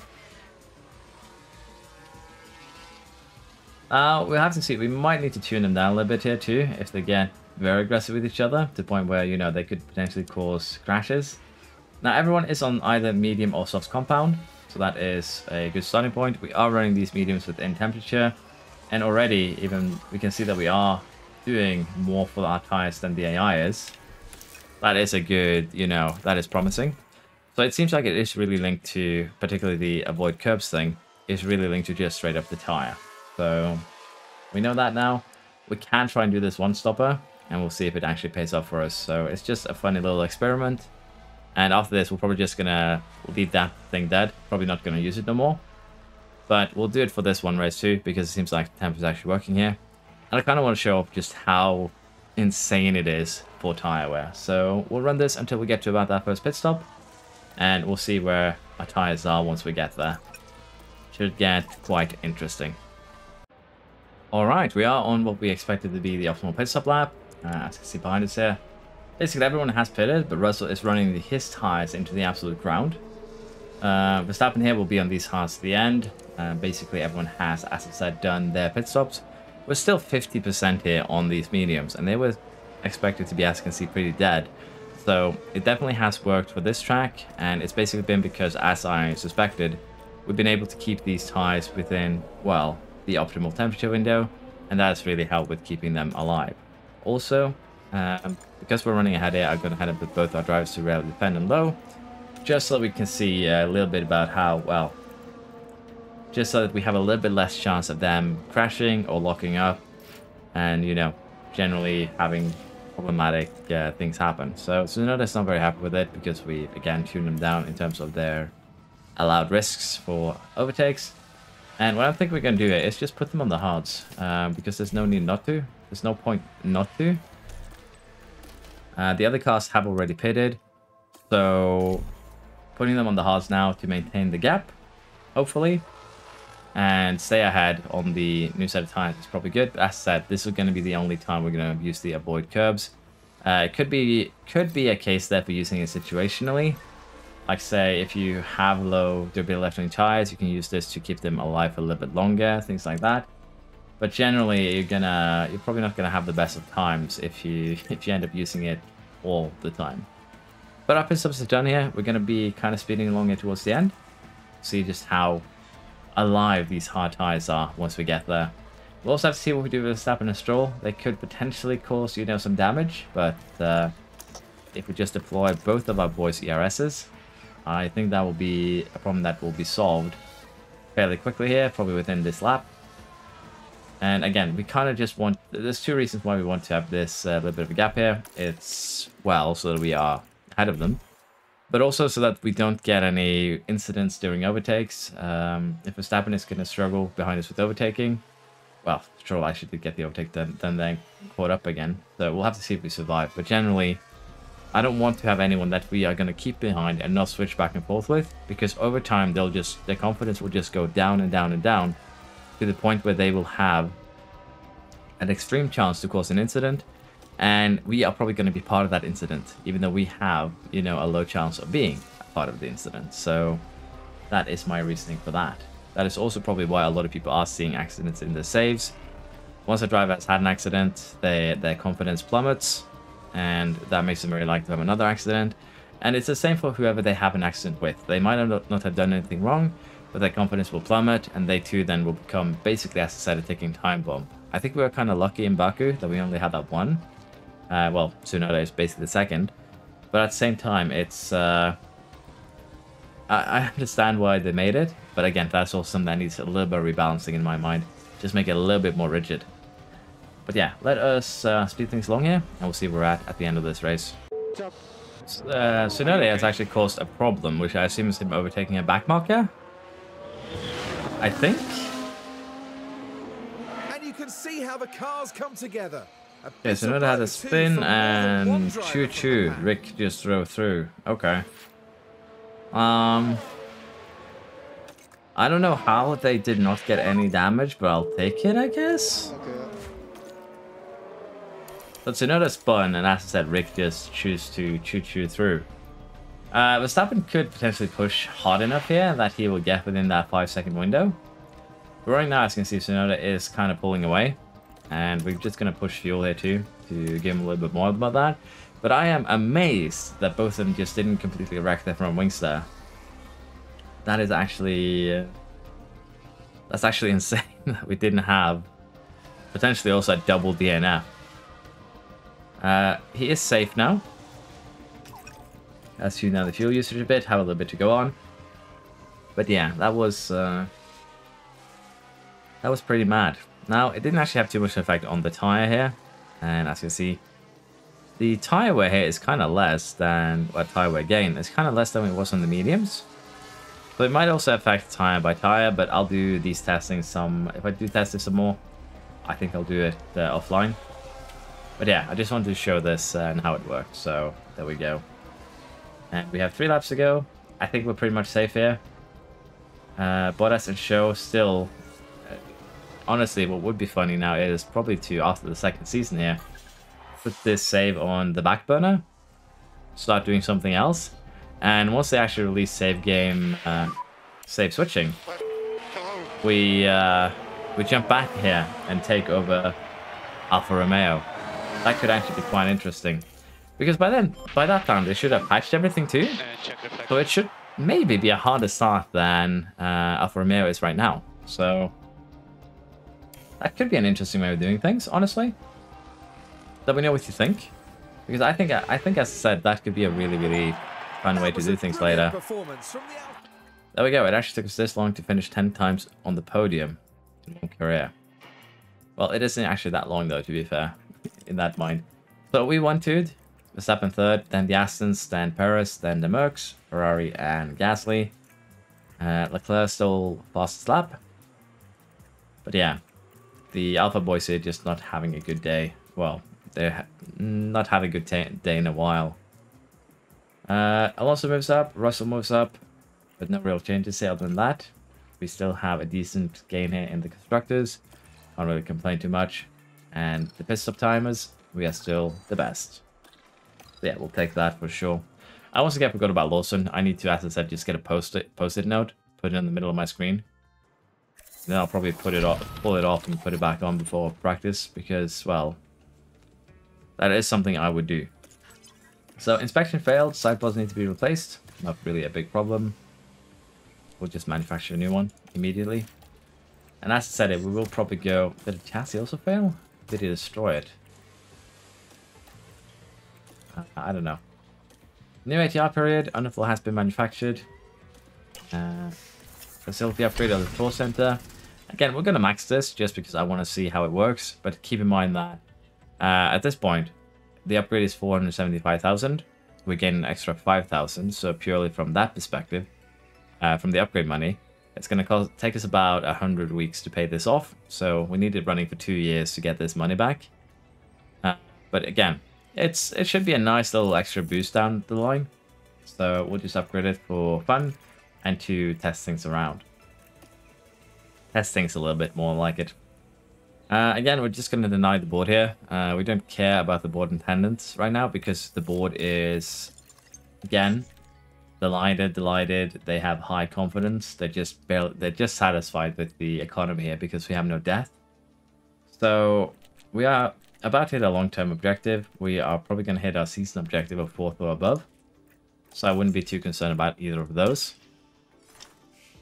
We'll have to see. We might need to tune them down a little bit here too, if they get very aggressive with each other, to the point where, you know, they could potentially cause crashes. Now, everyone is on either medium or soft compound, so that is a good starting point. We are running these mediums within temperature, and already even we can see that we are doing more for our tires than the AI is. That is a good, you know, that is promising. So it seems like it is really linked to, particularly the avoid curbs thing, is really linked to just straight up the tire. So we know that now. We can try and do this one stopper, and we'll see if it actually pays off for us. So it's just a funny little experiment. And after this, we're probably just gonna leave that thing dead. Probably not gonna use it no more. But we'll do it for this one race too, because it seems like the temp is actually working here. And I kind of want to show off just how insane it is for tire wear. So we'll run this until we get to about that first pit stop, and we'll see where our tires are once we get there. Should get quite interesting. Alright, we are on what we expected to be the optimal pit stop lap. As you can see behind us here. Basically, everyone has pitted, but Russell is running his tires into the absolute ground. Verstappen here will be on these hards at the end. Basically, everyone has, as I said, done their pit stops. We're still 50% here on these mediums, and they were expected to be, as you can see, pretty dead. So it definitely has worked for this track, and it's basically been because, as I suspected, we've been able to keep these tires within, well, the optimal temperature window, and that's really helped with keeping them alive. Also, because we're running ahead here, I'm going to head up with both our drivers to rail defend and low, just so we can see a little bit about how, well, just so that we have a little bit less chance of them crashing or locking up, and, you know, generally having problematic things happen. So Tsunoda's not very happy with it because we, again, tuned them down in terms of their allowed risks for overtakes. And what I think we're going to do here is just put them on the hards, because there's no need not to. There's no point not to. The other cars have already pitted, so putting them on the hards now to maintain the gap, hopefully, and stay ahead on the new set of tires is probably good. But as I said, this is going to be the only time we're going to use the avoid curbs. It could be a case there for using it situationally. Like, say, if you have low durability left-wing tires, you can use this to keep them alive for a little bit longer, things like that. But generally, you're probably not gonna have the best of times if you end up using it all the time. But our pit stops are done here. We're gonna be kind of speeding along here towards the end. See just how alive these hard tires are once we get there. We'll also have to see what we do with Verstappen and Stroll. They could potentially cause, you know, some damage, but if we just deploy both of our boys' ERSs, I think that will be a problem that will be solved fairly quickly here, probably within this lap. And again, we kind of just want... There's two reasons why we want to have this little bit of a gap here. It's, well, so that we are ahead of them, but also so that we don't get any incidents during overtakes. If Verstappen is going to struggle behind us with overtaking, well, Stroll actually did get the overtake, then they caught up again. So we'll have to see if we survive. But generally, I don't want to have anyone that we are going to keep behind and not switch back and forth with, because over time their confidence will just go down and down and down to the point where they will have an extreme chance to cause an incident, and we are probably going to be part of that incident, even though we have, you know, a low chance of being a part of the incident. So that is my reasoning for that. That is also probably why a lot of people are seeing accidents in their saves. Once a driver has had an accident, their confidence plummets, and that makes them very likely to have another accident. And it's the same for whoever they have an accident with. They might not have done anything wrong, but their confidence will plummet, and they too then will become basically, as I said, a ticking time bomb. I think we were kind of lucky in Baku that we only had that one. Well, Tsunoda is basically the second. But at the same time, it's... I understand why they made it, but again, that's also something that needs a little bit of rebalancing in my mind. Just make it a little bit more rigid. But yeah, let us speed things along here, and we'll see where we're at the end of this race. Tsunoda has actually caused a problem, which I assume is him overtaking a back marker. I think. And you can see how the cars come together. Yeah, Tsunoda had a spin, and choo-choo, Rick just drove through. Okay. I don't know how they did not get any damage, but I'll take it, I guess. So Tsunoda spun, and as I said, Rick just chose to choo-choo through. Verstappen could potentially push hard enough here that he will get within that 5-second window. But right now, as you can see, Tsunoda is kind of pulling away. And we're just going to push fuel here too, to give him a little bit more about that. But I am amazed that both of them just didn't completely wreck their front wings there. That is actually... that's actually insane that we didn't have potentially also a double DNF. He is safe now. Let's tune down the fuel usage a bit, have a little bit to go on. But yeah, that was pretty mad. Now, it didn't actually have too much effect on the tire here. And as you can see, the tire wear here is kind of less than, well, tire wear gain. It's kind of less than it was on the mediums. So it might also affect tire by tire, but I'll do these testing some, if I do test it some more, I think I'll do it offline. But yeah, I just wanted to show this and how it worked. So there we go. And we have 3 laps to go. I think we're pretty much safe here. Bottas and Show still... honestly, what would be funny now is probably to, after the second season here, put this save on the back burner, start doing something else, and once they actually release save game, save switching, we jump back here and take over Alfa Romeo. That could actually be quite interesting, because by that time, they should have patched everything too, so it should maybe be a harder start than Alfa Romeo is right now. So that could be an interesting way of doing things, honestly. Let me know what you think, because I think as I said, that could be a really fun way to do things later. There we go. It actually took us this long to finish 10 times on the podium in one career. Well, it isn't actually that long though, to be fair, in that mind. So we wanted Verstappen third, then the Astons, then Perez, then the Mercs, Ferrari, and Gasly. Leclerc stole fastest lap. But yeah, the Alpha boys here just not having a good day. Well, they're not having a good day in a while. Alonso moves up, Russell moves up, but no real changes here other than that. We still have a decent gain here in the constructors. Can't really complain too much. And the pit stop timers, we are still the best. So yeah, we'll take that for sure. I once again forgot about Lawson. I need to, as I said, just get a post-it note, put it in the middle of my screen. Then I'll probably pull it off and put it back on before practice, because, well, that is something I would do. So inspection failed, sidebars need to be replaced. Not really a big problem. We'll just manufacture a new one immediately. And as I said, we will probably go... Did the chassis also fail? Did he destroy it? I don't know. New ATR period. Underfloor has been manufactured. Facility upgrade of the floor center. Again, we're going to max this just because I want to see how it works. But keep in mind that at this point, the upgrade is 475,000. We gain an extra 5,000. So purely from that perspective, from the upgrade money, it's going to take us about 100 weeks to pay this off. So we need it running for 2 years to get this money back. But again, it should be a nice little extra boost down the line. So we'll just upgrade it for fun and to test things around. Test things a little bit more like it. Again, we're just going to deny the board here. We don't care about the board attendance right now because the board is, again, delighted. They have high confidence. They're just satisfied with the economy here because we have no death. So we are about to hit our long-term objective. We are probably going to hit our season objective of 4th or above. So I wouldn't be too concerned about either of those.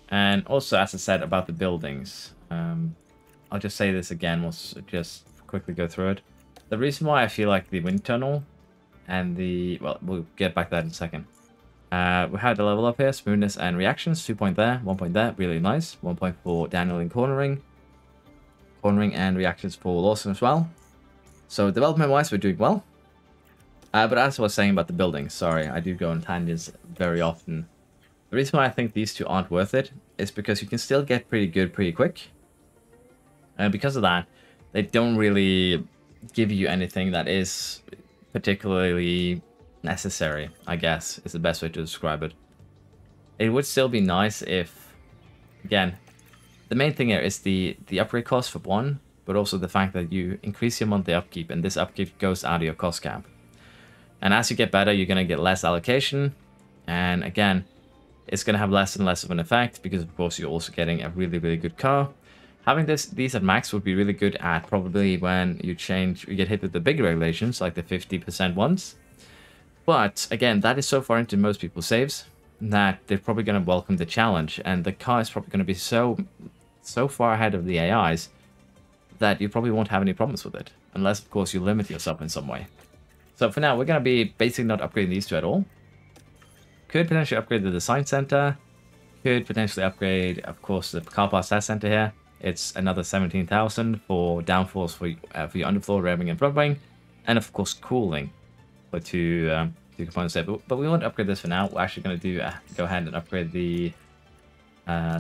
And also, as I said about the buildings, I'll just say this again. We'll just quickly go through it. The reason why I feel like the wind tunnel and the... Well, we'll get back to that in a second. We had a level up here, smoothness and reactions, 2 point there, 1 point there, really nice. 1 point for Daniel in cornering and reactions for Lawson as well. So development wise, we're doing well. But as I was saying about the buildings, sorry, I do go on tangents very often. The reason why I think these two aren't worth it is because you can still get pretty good pretty quick. And because of that, they don't really give you anything that is particularly necessary, I guess, is the best way to describe it. It would still be nice if, again, the main thing here is the upgrade cost for one, but also the fact that you increase your monthly upkeep, and this upkeep goes out of your cost cap. And as you get better, you're going to get less allocation, and again, it's going to have less and less of an effect, because of course you're also getting a really good car. Having these at max would be really good at probably when you get hit with the big regulations, like the 50% ones. But again, that is so far into most people's saves that they're probably going to welcome the challenge, and the car is probably going to be so far ahead of the AIs that you probably won't have any problems with it, unless of course you limit yourself in some way. So for now, we're going to be basically not upgrading these two at all. Could potentially upgrade the design center. Could potentially upgrade, of course, the car parts test center here. It's another 17,000 for downforce for your underfloor, rear wing, and front wing, and of course cooling for two components there. But we won't upgrade this for now. We're actually going to go ahead and upgrade the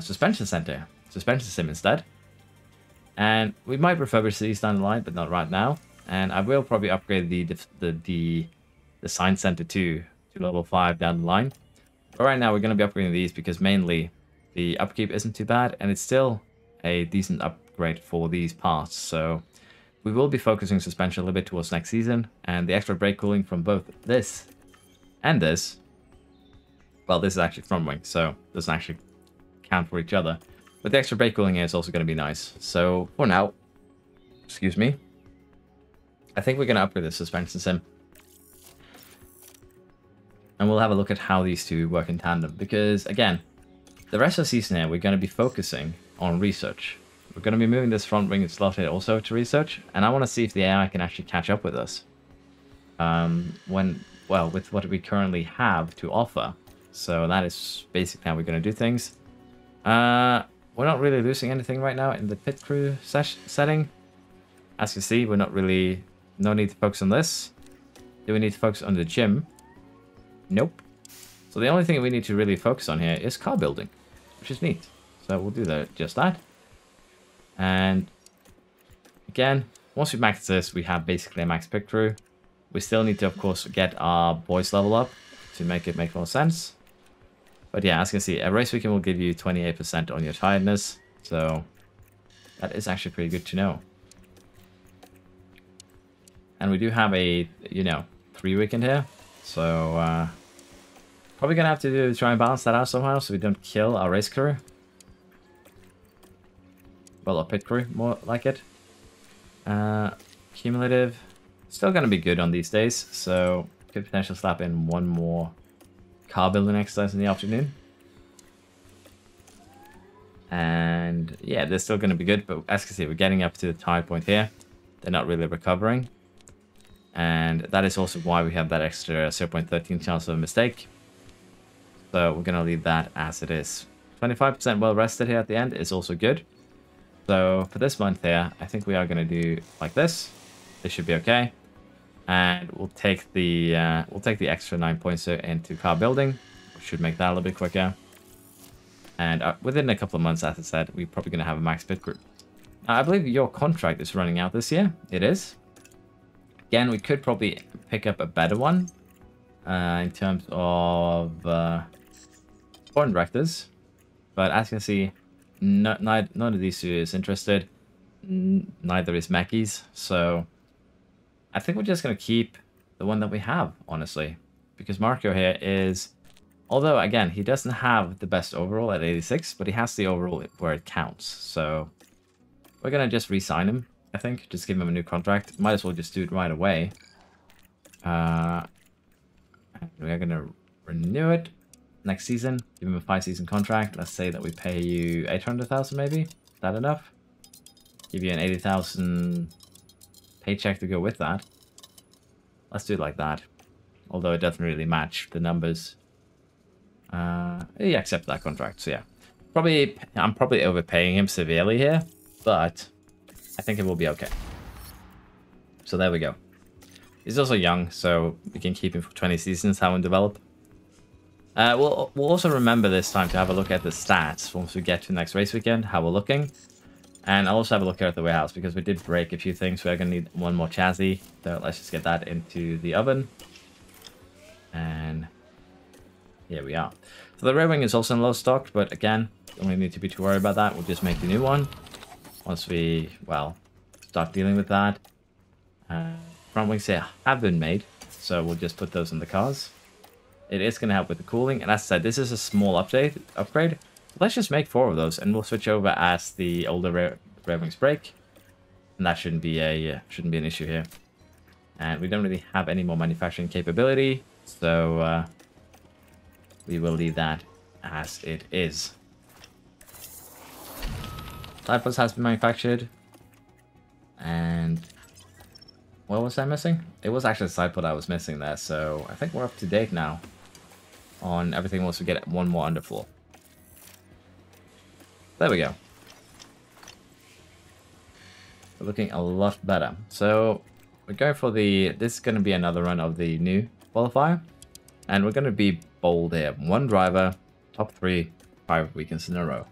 suspension sim instead. And we might refurbish these down the line, but not right now. And I will probably upgrade the design center to level 5 down the line. But right now we're going to be upgrading these because mainly the upkeep isn't too bad, and it's still a decent upgrade for these parts. So we will be focusing suspension a little bit towards next season, and the extra brake cooling from both this and this, well, this is actually front wing, so it doesn't actually count for each other. But the extra brake cooling is also going to be nice. So for now, excuse me, I think we're going to upgrade the suspension sim. And we'll have a look at how these two work in tandem. Because, again, the rest of the season here, we're going to be focusing on research. We're going to be moving this front wing slot here also to research. And I want to see if the AI can actually catch up with us. With what we currently have to offer. So that is basically how we're going to do things. We're not really losing anything right now in the pit crew setting. As you see, we're not really... No need to focus on this. Do we need to focus on the gym? Nope. So the only thing we need to really focus on here is car building, which is neat. So we'll do just that. And again, once we max this, we have basically a max pit crew. We still need to, of course, get our boys level up to make it make more sense. But yeah, as you can see, a race weekend will give you 28% on your tiredness. So that is actually pretty good to know. And we do have a, 3 weekend here. So probably going to have to try and balance that out somehow so we don't kill our race crew. Well, our pit crew, more like it. Cumulative. Still going to be good on these days. So could potentially slap in one more car building exercise in the afternoon. And yeah, they're still going to be good. But as you can see, we're getting up to the tire point here. They're not really recovering. And that is also why we have that extra 0.13 chance of a mistake. So we're going to leave that as it is. 25% well rested here at the end is also good. So for this month here, I think we are going to do like this. This should be okay. And we'll take the extra 9 points into car building, which should make that a little bit quicker. And within a couple of months, as I said, we're probably going to have a max pit group. I believe your contract is running out this year. It is. Again, we could probably pick up a better one in terms of foreign directors. But as you can see, none of these two is interested. Neither is Mackey's. So I think we're just going to keep the one that we have, honestly. Because Marco here is... Although, again, he doesn't have the best overall at 86, but he has the overall where it counts. So we're going to just re-sign him, I think. Just give him a new contract. Might as well just do it right away. We're going to renew it next season. Give him a 5-season contract. Let's say that we pay you 800,000 maybe. Is that enough? Give you an 80,000 paycheck to go with that. Let's do it like that. Although it doesn't really match the numbers. Yeah, accept that contract. So yeah, I'm probably overpaying him severely here, but I think it will be okay. So there we go. He's also young, so we can keep him for 20 seasons, have him develop. We'll also remember this time to have a look at the stats once we get to the next race weekend, how we're looking. And I'll also have a look here at the warehouse because we did break a few things. We're going to need one more chassis. So let's just get that into the oven. And here we are. So the rear wing is also in low stock, but again, don't really need to be too worried about that. We'll just make the new one once we, well, start dealing with that. Front wings here have been made, so we'll just put those in the cars. It is going to help with the cooling, and as I said, this is a small upgrade. Let's just make 4 of those, and we'll switch over as the older rear wings break, and that shouldn't be an issue here. And we don't really have any more manufacturing capability, so we will leave that as it is. Side pods has been manufactured, and what was I missing? It was actually the side pod I was missing there, so I think we're up to date now on everything once we get one more underfloor. There we go. We're looking a lot better. So we're going for this is going to be another run of the new qualifier. And we're going to be bold here. 1 driver, top 3, 5 weekends in a row.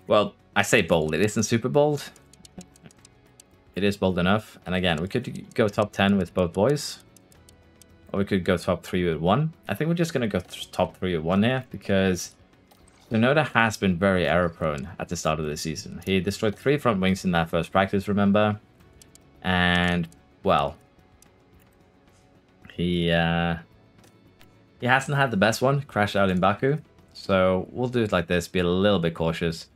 Well, I say bold. It isn't super bold. It is bold enough. And again, we could go top 10 with both boys. Or we could go top 3 with 1. I think we're just going to go top 3 with 1 here. Because Tsunoda has been very error prone at the start of the season. He destroyed 3 front wings in that first practice, remember? And, well, he hasn't had the best one, crashed out in Baku. So we'll do it like this, be a little bit cautious.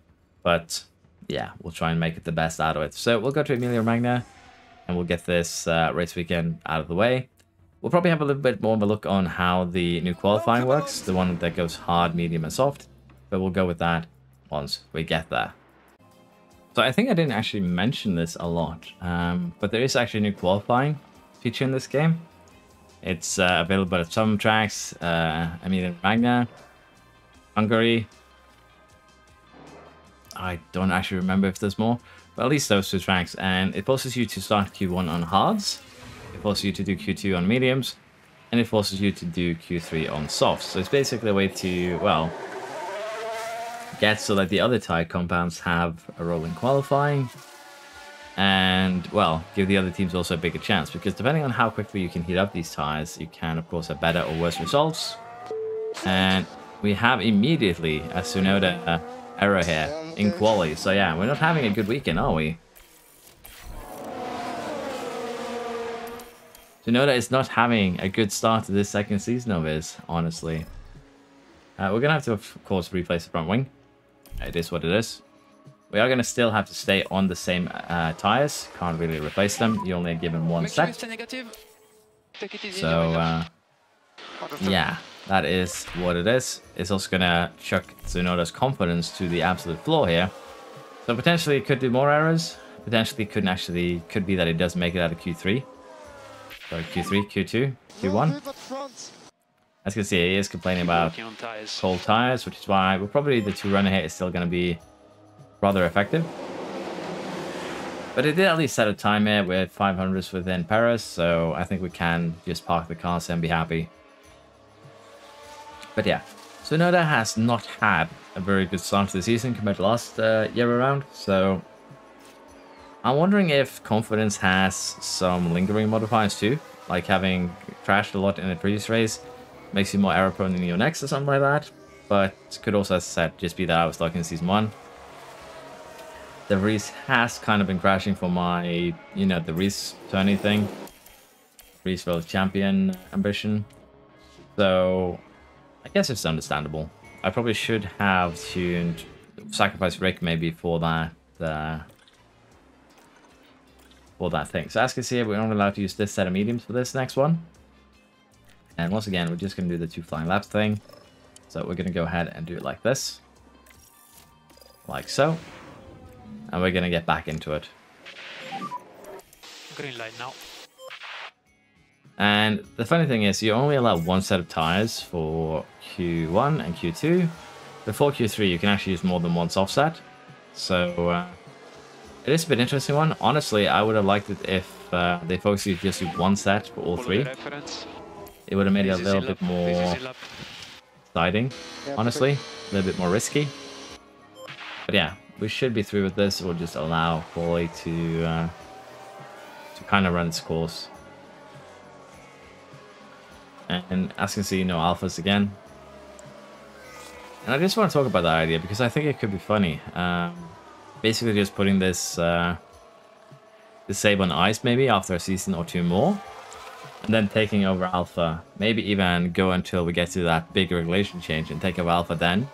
But, yeah, we'll try and make it the best out of it. So we'll go to Emilia Romagna, and we'll get this race weekend out of the way. We'll probably have a little bit more of a look on how the new qualifying works, the one that goes hard, medium, and soft. But we'll go with that once we get there. So I think I didn't actually mention this a lot, but there is actually a new qualifying feature in this game. It's available at some tracks, Emilia Romagna, Hungary. I don't actually remember if there's more, but at least those 2 tracks. And it forces you to start Q1 on hards, it forces you to do Q2 on mediums, and it forces you to do Q3 on softs. So it's basically a way to, well, get so that the other tire compounds have a role in qualifying, and, well, give the other teams also a bigger chance, because depending on how quickly you can heat up these tires, you can of course have better or worse results. And we have immediately a Tsunoda error here in quali, so yeah, we're not having a good weekend, are we? Tsunoda is not having a good start to this second season of his, honestly. We're gonna have to of course replace the front wing. It is what it is. We are going to still have to stay on the same tires. Can't really replace them. You only are given 1 set. So, yeah, that is what it is. It's also going to chuck Tsunoda's confidence to the absolute floor here. So potentially it could do more errors. Potentially could be that it doesn't make it out of Q3. Sorry, Q3, Q2, Q1. As you can see, he is complaining about cold tires, which is why the 2-runner here is still going to be rather effective. But it did at least set a time here with 500s within Paris, so I think we can just park the cars and be happy. But yeah, Tsunoda has not had a very good start to the season compared to last year around, so I'm wondering if confidence has some lingering modifiers too, like having crashed a lot in the previous race makes you more error prone in your next or something like that. But could also, as I said, just be that I was stuck in Season 1. The Reese has kind of been crashing for my, the Reese tourney thing. Reese World Champion ambition. So, I guess it's understandable. I probably should have tuned Sacrifice Rick maybe for that thing. So as you can see, we're only allowed to use this set of mediums for this next one. And once again, we're just going to do the 2 flying laps thing. So we're going to go ahead and do it like this. Like so. And we're going to get back into it. Green light now. And the funny thing is, you only allow 1 set of tires for Q1 and Q2. Before Q3, you can actually use more than 1 soft set. So it is a bit interesting one. Honestly, I would have liked it if they focused you just use 1 set for all 3. It would have made it a little bit more exciting, honestly. A little bit more risky. But yeah, we should be through with this. We'll just allow Quali to kind of run its course. And as you can see, no alphas again. And I just want to talk about that idea because I think it could be funny. Basically just putting this save on ice maybe after a season or 2 more. And then taking over Alpha. Maybe even go until we get to that big regulation change and take over Alpha then.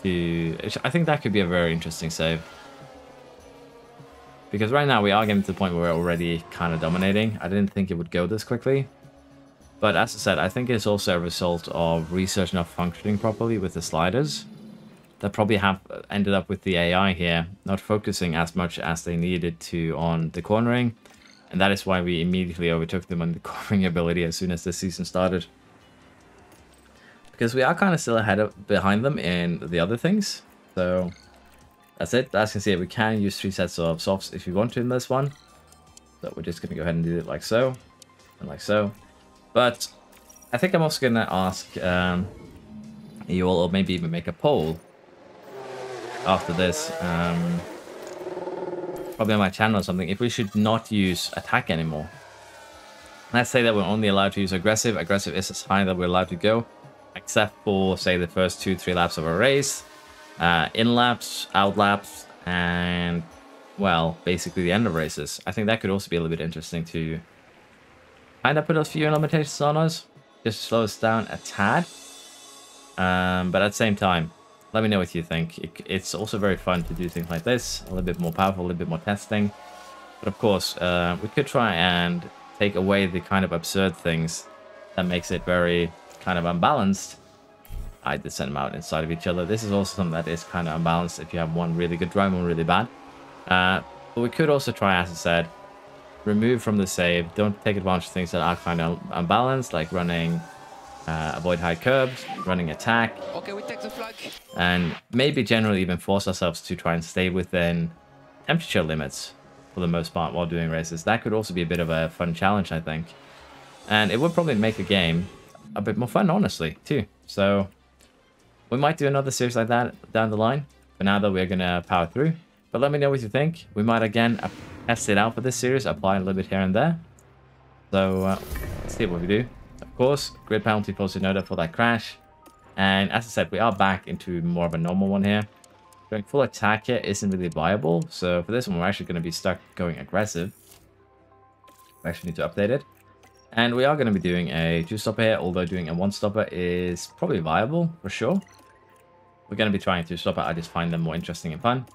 I think that could be a very interesting save. Because right now we are getting to the point where we're already kind of dominating. I didn't think it would go this quickly. But as I said, I think it's also a result of research not functioning properly with the sliders. That probably have ended up with the AI here not focusing as much as they needed to on the cornering. And that is why we immediately overtook them on the cornering ability as soon as the season started. Because we are kind of still behind them in the other things. So that's it. As you can see, we can use 3 sets of softs if you want to in this one. So we're just going to go ahead and do it like so. And like so. But I think I'm also going to ask you all, or maybe even make a poll after this. Probably on my channel or something, if we should not use attack anymore. Let's say that we're only allowed to use aggressive. Aggressive is as high that we're allowed to go. I except for, say, the first 2-3 laps of a race, in laps, out laps, and, well, basically the end of races. I think that could also be a little bit interesting to kind of put a few limitations on us, just to slow us down a tad. But at the same time, let me know what you think. It's also very fun to do things like this, a little bit more powerful, a little bit more testing. But of course, we could try and take away the kind of absurd things that makes it very kind of unbalanced. I did send them out inside of each other. This is also something that is kind of unbalanced if you have one really good drive, one really bad. But we could also try, as I said, remove from the save. Don't take advantage of things that are kind of unbalanced, like running avoid high curbs, running attack. Okay, we take the flag. And maybe generally even force ourselves to try and stay within temperature limits for the most part while doing races. That could also be a bit of a fun challenge, I think. And it would probably make the game a bit more fun, honestly, too. So we might do another series like that down the line. For now, though, we're going to power through. But let me know what you think. We might, again, test it out for this series, apply a little bit here and there. So let's see what we do. Of course, grid penalty for Tsunoda for that crash. And as I said, we are back into more of a normal one here. Going full attack here isn't really viable. So for this one, we're actually going to be stuck going aggressive. We actually need to update it. And we are going to be doing a 2-stopper here, although doing a 1-stopper is probably viable for sure. We're going to be trying 2-stopper. I just find them more interesting and fun.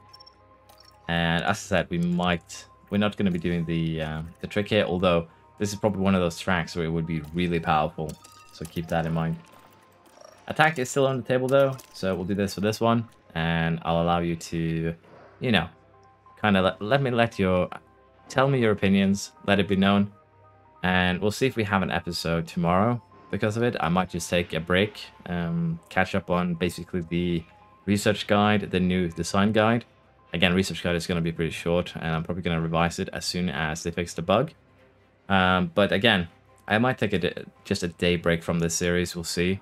And as I said, we're not going to be doing the trick here, although this is probably one of those tracks where it would be really powerful. So keep that in mind. Attack is still on the table though, so we'll do this for this one. And I'll allow you to, you know, kind of tell me your opinions, let it be known. And we'll see if we have an episode tomorrow because of it. I might just take a break, catch up on basically the research guide, the new design guide. Again, research guide is going to be pretty short, and I'm probably going to revise it as soon as they fix the bug. But again, I might take just a day break from this series. We'll see.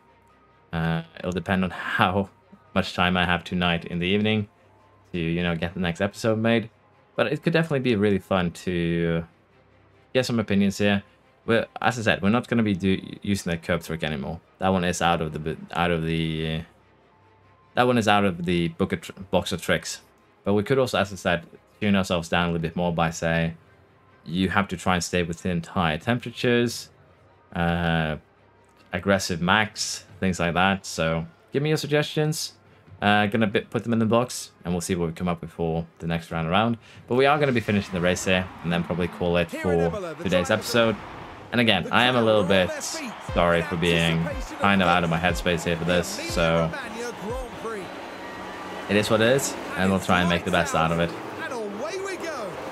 It'll depend on how much time I have tonight in the evening to, you know, get the next episode made. But it could definitely be really fun to get some opinions here. As I said, we're not going to be using the curb trick anymore. That one is out of the box of tricks. But we could also, as I said, tune ourselves down a little bit more by saying you have to try and stay within higher temperatures, aggressive max, things like that. So give me your suggestions. Gonna put them in the box, and we'll see what we come up with for the next round around. But we are going to be finishing the race here, and then probably call it for today's episode. And again, I am a little bit sorry for being kind of out of my headspace here for this. So it is what it is, and we'll try and make the best out of it.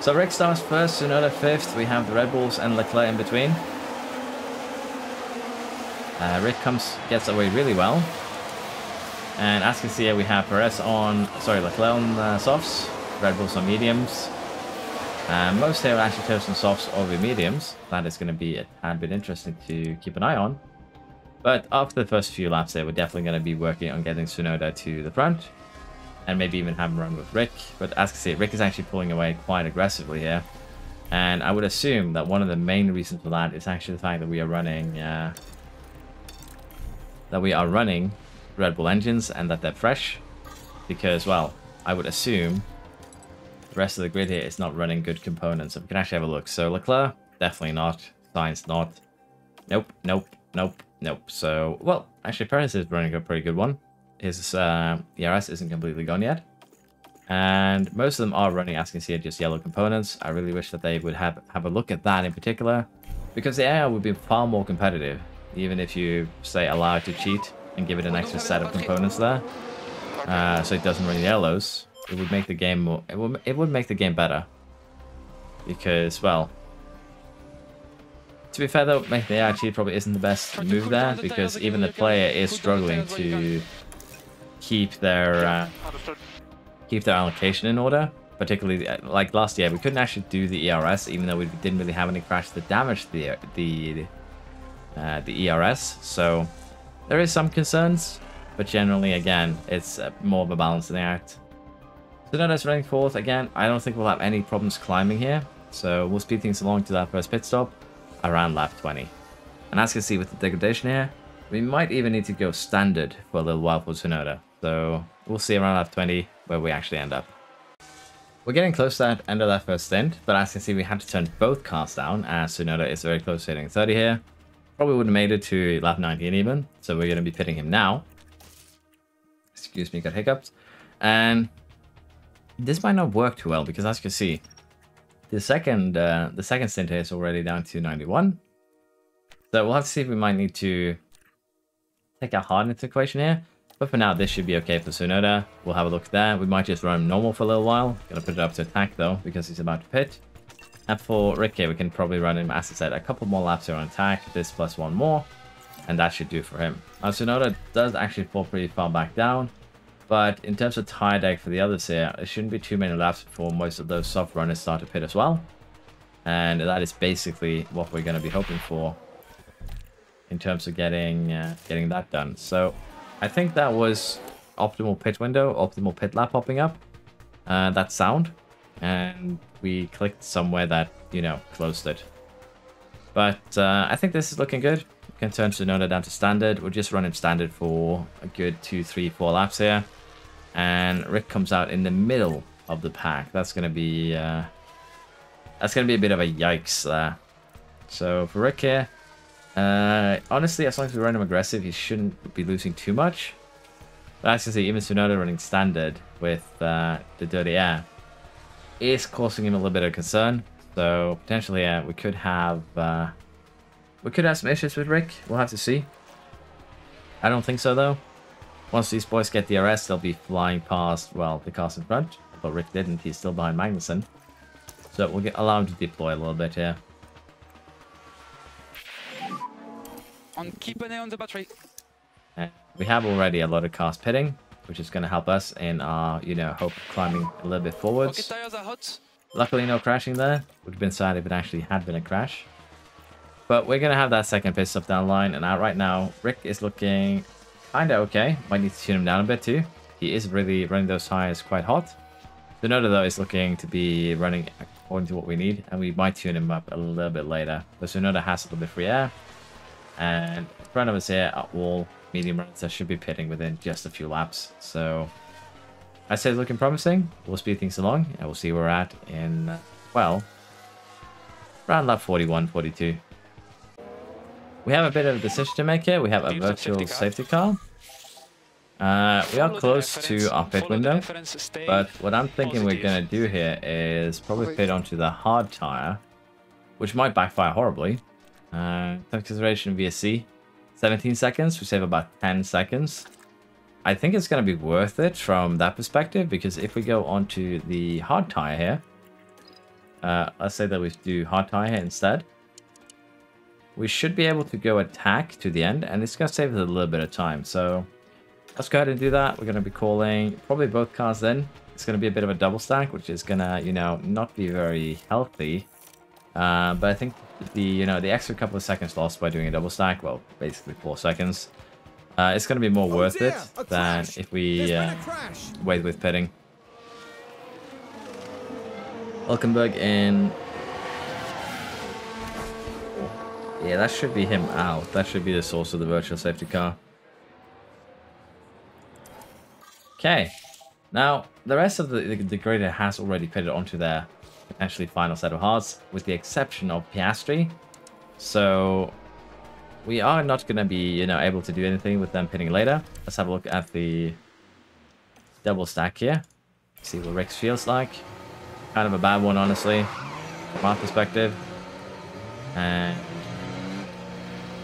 So Rick starts first, Tsunoda 5th. We have the Red Bulls and Leclerc in between. Rick gets away really well. And as you can see here, we have Leclerc on softs, Red Bulls on mediums. Most here are actually chosen softs over mediums. That is going to be a tad bit interesting to keep an eye on. But after the first few laps there, we're definitely going to be working on getting Tsunoda to the front. And maybe even have him run with Rick. But as you can see, Rick is actually pulling away quite aggressively here. And I would assume that one of the main reasons for that is actually the fact that we are running Red Bull engines and that they're fresh. Because, well, I would assume the rest of the grid here is not running good components. So we can actually have a look. So Leclerc, definitely not. Sainz, not. Nope, nope, nope, nope. So, well, actually Perez is running a pretty good one. His ERS isn't completely gone yet. And most of them are running, as you can see, just yellow components. I really wish that they would have a look at that in particular. Because the AI would be far more competitive. Even if you, say, allow it to cheat and give it an extra set of components there. So it doesn't run yellows. It would make the game more... It would make the game better. Because, well... To be fair though, making the AI cheat probably isn't the best move there. Because even the player is struggling to keep their allocation in order. Particularly, like last year, we couldn't actually do the ERS, even though we didn't really have any crash that damaged the ERS. So there is some concerns, but generally, again, it's more of a balancing act. Tsunoda's running 4th. Again, I don't think we'll have any problems climbing here. So we'll speed things along to that first pit stop around lap 20. And as you can see with the degradation here, We might even need to go standard for a little while for Tsunoda. So we'll see around lap 20 where we actually end up. We're getting close to that end of that first stint, but as you can see, we had to turn both cars down as Tsunoda is very close to hitting 30 here. Probably wouldn't have made it to lap 19 even, so we're going to be pitting him now. Excuse me, got hiccups. And this might not work too well because as you can see, the second stint here is already down to 91. So we'll have to see if we might need to take our hard into equation here. But for now, this should be okay for Tsunoda. We'll have a look there. We might just run normal for a little while. Gonna put it up to attack though, because he's about to pit. And for Rick here, we can probably run him, as I said, a couple more laps here on attack. This plus one more. And that should do for him. Now Tsunoda does actually fall pretty far back down. But in terms of tire deck for the others here, it shouldn't be too many laps before most of those soft runners start to pit as well. And that is basically what we're going to be hoping for in terms of getting that done. So I think that was optimal pit window, optimal pit lap popping up. That sound. And we clicked somewhere that, you know, closed it. But I think this is looking good. We can turn Tsunoda down to standard. We'll just run him standard for a good 2, 3, 4 laps here. And Rick comes out in the middle of the pack. That's gonna be a bit of a yikes there. So for Rick here, honestly, as long as we run him aggressive, he shouldn't be losing too much. But as you can see, even Tsunoda running standard with the dirty air is causing him a little bit of concern. So potentially, we could have some issues with Rick. We'll have to see. I don't think so though. Once these boys get DRS, they'll be flying past, well, the cars in front. But Rick didn't. He's still behind Magnussen. So we'll allow him to deploy a little bit here. Keep an eye on the battery. And we have already a lot of cars pitting, which is going to help us in our, you know, hope of climbing a little bit forwards. Okay, tires are hot. Luckily, no crashing there. Would have been sad if it actually had been a crash. But we're going to have that second pit stop down the line. And right now, Rick is looking kind of okay. Might need to tune him down a bit too. He is really running those tires quite hot. Tsunoda, though, is looking to be running according to what we need. And we might tune him up a little bit later. But Tsunoda has a little bit free air. And in front of us here, at wall, medium runs, that should be pitting within just a few laps. So I'd say it's looking promising. We'll speed things along. And we'll see where we're at in, well, around lap 41, 42. We have a bit of a decision to make here. We have a virtual safety car. We are close to our pit window, but what I'm thinking we're going to do here is probably pit onto the hard tire, which might backfire horribly. Consideration VSC, 17 seconds. We save about 10 seconds. I think it's going to be worth it from that perspective, because if we go onto the hard tire here, let's say that we do hard tire here instead, we should be able to go attack to the end, and it's going to save us a little bit of time. So let's go ahead and do that. We're going to be calling probably both cars then. It's going to be a bit of a double stack, which is going to, you know, not be very healthy. But I think the extra couple of seconds lost by doing a double stack, well, basically 4 seconds, it's going to be more worth it than if we wait with pitting. Hulkenberg in. Yeah, that should be him out. That should be the source of the virtual safety car. Okay. Now, the rest of the grid has already pitted onto their potentially final set of hards, with the exception of Piastri. So we are not going to be, you know, able to do anything with them pitting later. Let's have a look at the double stack here. See what Rick's feels like. Kind of a bad one, honestly, from our perspective. And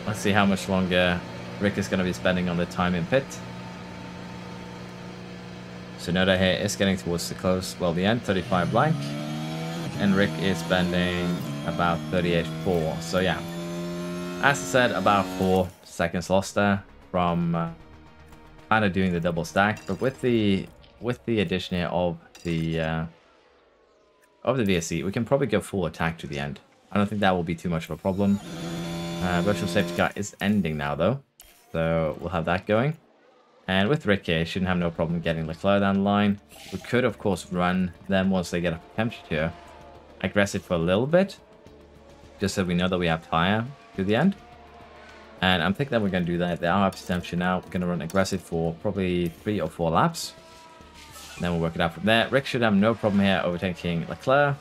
let's see how much longer Rick is going to be spending on the time in pit. Tsunoda here is getting towards the close, well, the end, 35 blank. And Rick is spending about 38.4. So yeah, as I said, about 4 seconds lost there from kind of doing the double stack. But with the addition here of the VSC, we can probably go full attack to the end. I don't think that will be too much of a problem. Virtual safety car is ending now though, so we'll have that going. And with Rick here, shouldn't have no problem getting Leclerc down the line. We could of course run them once they get up to temperature, aggressive for a little bit, just so we know that we have tire to the end. And I'm thinking that we're going to do that. They are up to temperature now. We're going to run aggressive for probably 3 or 4 laps. And then we'll work it out from there. Rick should have no problem here overtaking Leclerc.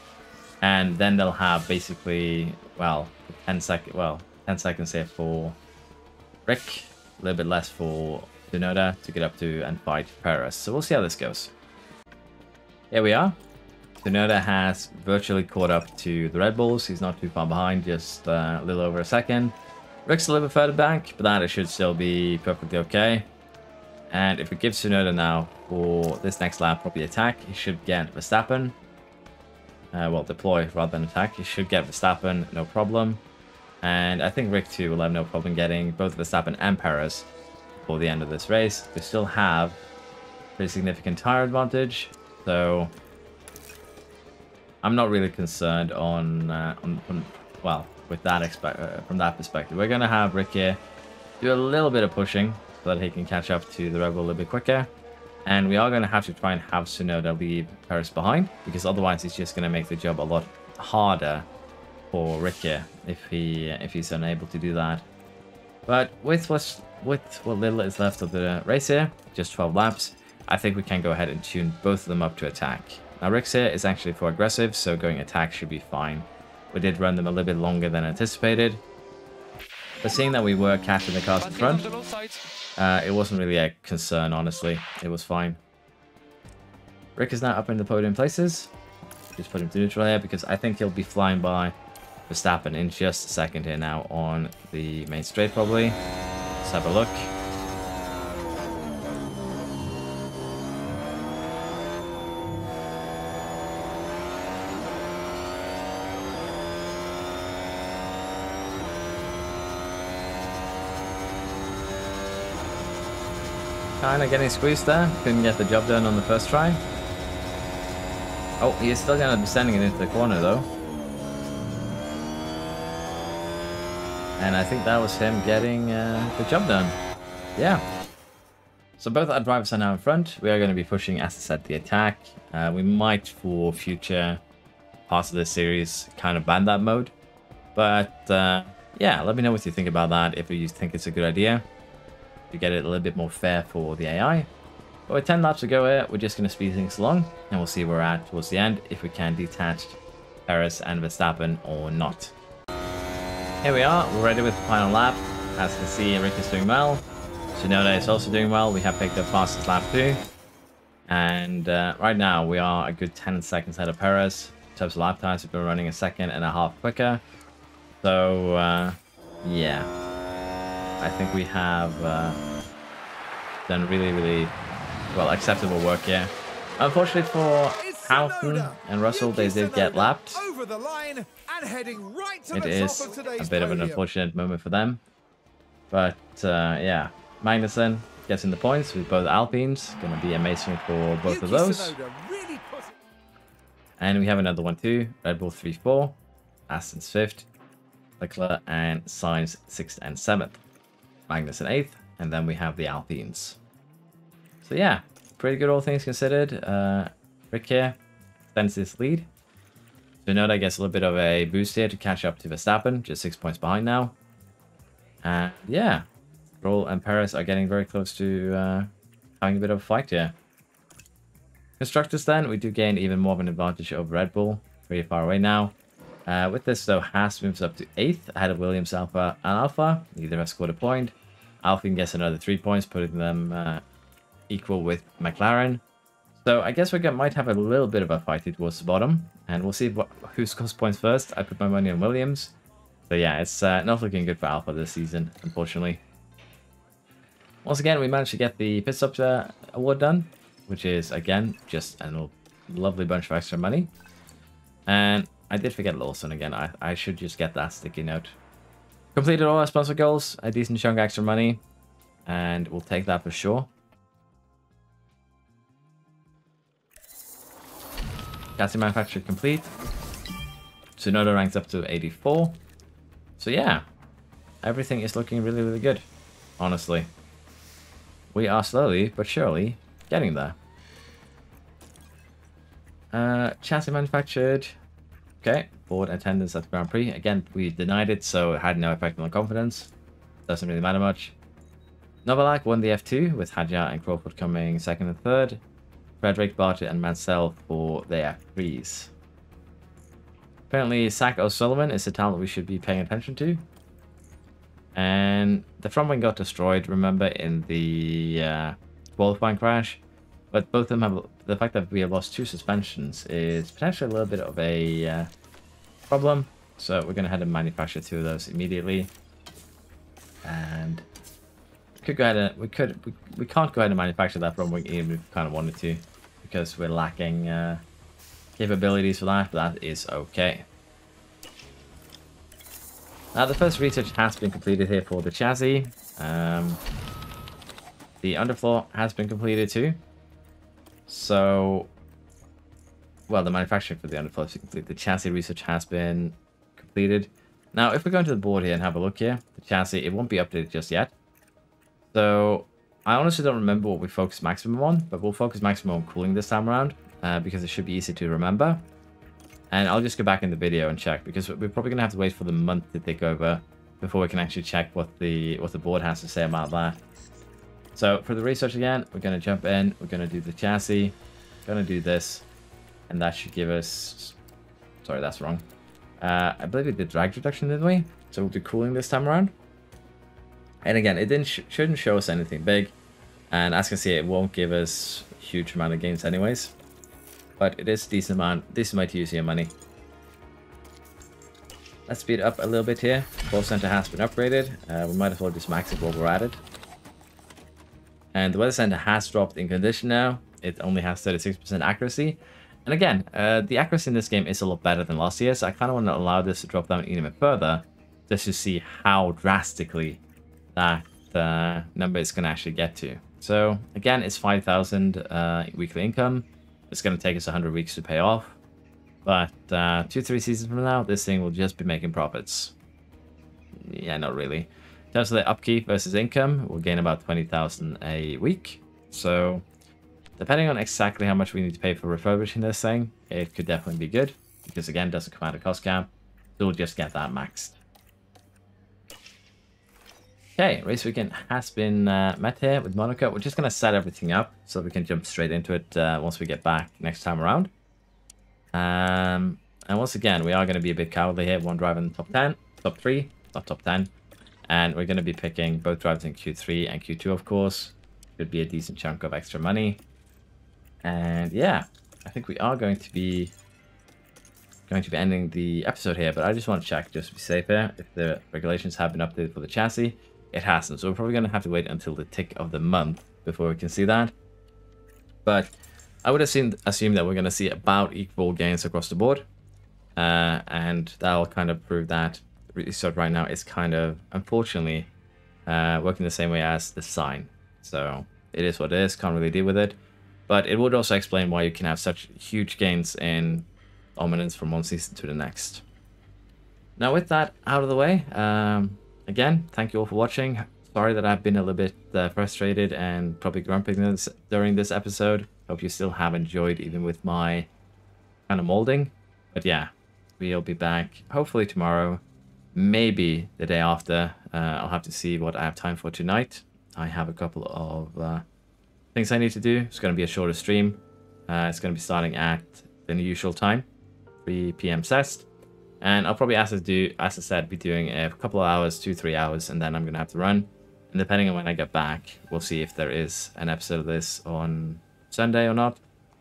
And then they'll have basically, well, 10 seconds here for Rick. A little bit less for Tsunoda to get up to and fight Perez. So we'll see how this goes. Here we are. Tsunoda has virtually caught up to the Red Bulls. He's not too far behind, just a little over a second. Rick's a little bit further back, but that it should still be perfectly okay. And if we give Tsunoda now for this next lap, probably attack, he should get Verstappen. Well, deploy rather than attack. He should get Verstappen, no problem. And I think Rick too will have no problem getting both Verstappen and Perez for the end of this race. We still have pretty significant tire advantage, so I'm not really concerned on well, with that from that perspective. We're gonna have Rick here do a little bit of pushing so that he can catch up to the Red Bull a little bit quicker, and we are gonna have to try and have Tsunoda leave Perez behind, because otherwise he's just gonna make the job a lot harder for Rick here if he's unable to do that. But with what little is left of the race here, just 12 laps, I think we can go ahead and tune both of them up to attack. Now Rick's here is actually for aggressive, so going attack should be fine. We did run them a little bit longer than anticipated. But seeing that we were catching the cars in front, it wasn't really a concern, honestly. It was fine. Rick is now up in the podium places. Just put him to neutral here because I think he'll be flying by Verstappen in just a second here now on the main straight probably. Let's have a look. Kind of getting squeezed there. Couldn't get the job done on the first try. Oh, he is still going to be sending it into the corner though. And I think that was him getting the job done. Yeah. So both our drivers are now in front. We are going to be pushing, as I said, the attack. We might, for future parts of this series, kind of ban that mode. But yeah, let me know what you think about that, if you think it's a good idea to get it a little bit more fair for the AI. But with 10 laps to go here, we're just going to speed things along, and we'll see where we're at towards the end, if we can detach Perez and Verstappen or not. Here we are, we're ready with the final lap. As you can see, Rick is doing well. Tsunoda is also doing well. We have picked up fastest lap too. And right now, we are a good 10 seconds ahead of Perez. In terms of lap times, we've been running a second and a half quicker. So, yeah. I think we have done really well, acceptable work here. Unfortunately for Hamilton and Russell, they did get lapped. Over the line and heading right to It the is top of today's a bit of an podium. unfortunate moment for them. But yeah, Magnussen gets in the points with both Alpines. Going to be amazing for both of those. Tsunoda really put it. And we have another one too. Red Bull 3-4, Aston's 5th, Leclerc and Sainz 6th and 7th. Magnussen 8th, and then we have the Alpines. So yeah, pretty good all things considered. Rick here extends this lead. Tsunoda gets a little bit of a boost here to catch up to Verstappen, just 6 points behind now. And yeah, Stroll and Perez are getting very close to having a bit of a fight here. Constructors then, we do gain even more of an advantage over Red Bull, pretty far away now. With this though, Haas moves up to 8th ahead of Williams, Alpha and Alpha. Neither have scored a point. Alpine gets another 3 points, putting them equal with McLaren. So I guess we might have a little bit of a fight towards the bottom, and we'll see who scores points first. I put my money on Williams. So yeah, it's not looking good for Alpha this season, unfortunately. Once again, we managed to get the pit stop award done, which is again just a lovely bunch of extra money. And I did forget Lawson again. I should just get that sticky note. Completed all our sponsor goals, a decent chunk of extra money, and we'll take that for sure. Chassis manufacturer complete. Tsunoda ranks up to 84. So yeah, everything is looking really good, honestly. We are slowly but surely getting there. Chassis manufactured. Okay, board attendance at the Grand Prix. Again, we denied it, so it had no effect on the confidence. Doesn't really matter much. Novalak won the F2 with Hadja and Crawford coming second and third. Frederick, Bartlett, and Mansell for their F3s. Apparently, Zach O'Sullivan is a talent we should be paying attention to. And the front wing got destroyed, remember, in the qualifying crash. But both of them have... The fact that we have lost 2 suspensions is potentially a little bit of a problem. So we're going to head and manufacture 2 of those immediately. And... Could go ahead and we can't go ahead and manufacture that front wing even if we kind of wanted to, because we're lacking capabilities for that, but that is okay. Now the first research has been completed here for the chassis. The underfloor has been completed too. So, well, the manufacturing for the underfloor is complete. The chassis research has been completed. Now, if we go into the board here and have a look here, the chassis, it won't be updated just yet. So, I honestly don't remember what we focus maximum on, but we'll focus maximum on cooling this time around, because it should be easy to remember. And I'll just go back in the video and check, because we're probably going to have to wait for the month to take over before we can actually check what the board has to say about that. So, for the research again, we're going to jump in, we're going to do the chassis, going to do this, and that should give us... Sorry, that's wrong. I believe we did drag reduction, didn't we? So we'll do cooling this time around. And again, it shouldn't show us anything big. And as you can see, it won't give us a huge amount of gains anyways. But it is a decent amount to use your money. Let's speed up a little bit here. Ball center has been upgraded. We might as well just max it while we're at it. And the weather center has dropped in condition now. It only has 36% accuracy. And again, the accuracy in this game is a lot better than last year. So I kind of want to allow this to drop down even further, just to see how drastically that number is going to actually get to. So again, it's 5,000 weekly income. It's going to take us 100 weeks to pay off. But 2-3 seasons from now, this thing will just be making profits. Yeah, not really. In terms of the upkeep versus income, we'll gain about 20,000 a week. So depending on exactly how much we need to pay for refurbishing this thing, it could definitely be good. Because again, it doesn't come out of cost cap. So we'll just get that maxed. Okay, race weekend has been met here with Monaco. We're just going to set everything up so we can jump straight into it once we get back next time around. And once again, we are going to be a bit cowardly here. One driver in the top 3, not top 10. And we're going to be picking both drivers in Q3 and Q2, of course. Could be a decent chunk of extra money. And yeah, I think we are going to be ending the episode here. But I just want to check, just to be safe here, if the regulations have been updated for the chassis. It hasn't, so we're probably going to have to wait until the tick of the month before we can see that. But I would assume that we're going to see about equal gains across the board. And that'll kind of prove that the result right now is kind of, unfortunately, working the same way as the sign. So it is what it is, can't really deal with it. But it would also explain why you can have such huge gains in dominance from one season to the next. Now with that out of the way, again, thank you all for watching. Sorry that I've been a little bit frustrated and probably grumpy during this episode. Hope you still have enjoyed even with my kind of molding. But yeah, we'll be back hopefully tomorrow, maybe the day after. I'll have to see what I have time for tonight. I have a couple of things I need to do. It's going to be a shorter stream. It's going to be starting at the usual time, 3 p.m. CEST. And I'll probably, as I said, be doing a couple of hours, 2-3 hours, and then I'm going to have to run. And depending on when I get back, we'll see if there is an episode of this on Sunday or not.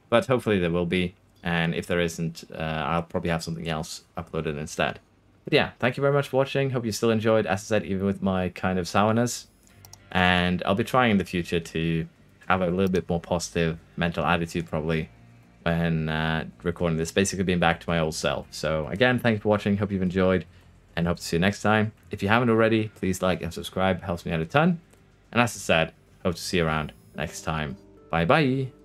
But hopefully there will be. And if there isn't, I'll probably have something else uploaded instead. But yeah, thank you very much for watching. Hope you still enjoyed, as I said, even with my kind of sourness. And I'll be trying in the future to have a little bit more positive mental attitude probably when recording this, basically being back to my old self. So again, thanks for watching, hope you've enjoyed, and hope to see you next time. If you haven't already, please like and subscribe, helps me out a ton. And as I said, hope to see you around next time. Bye bye.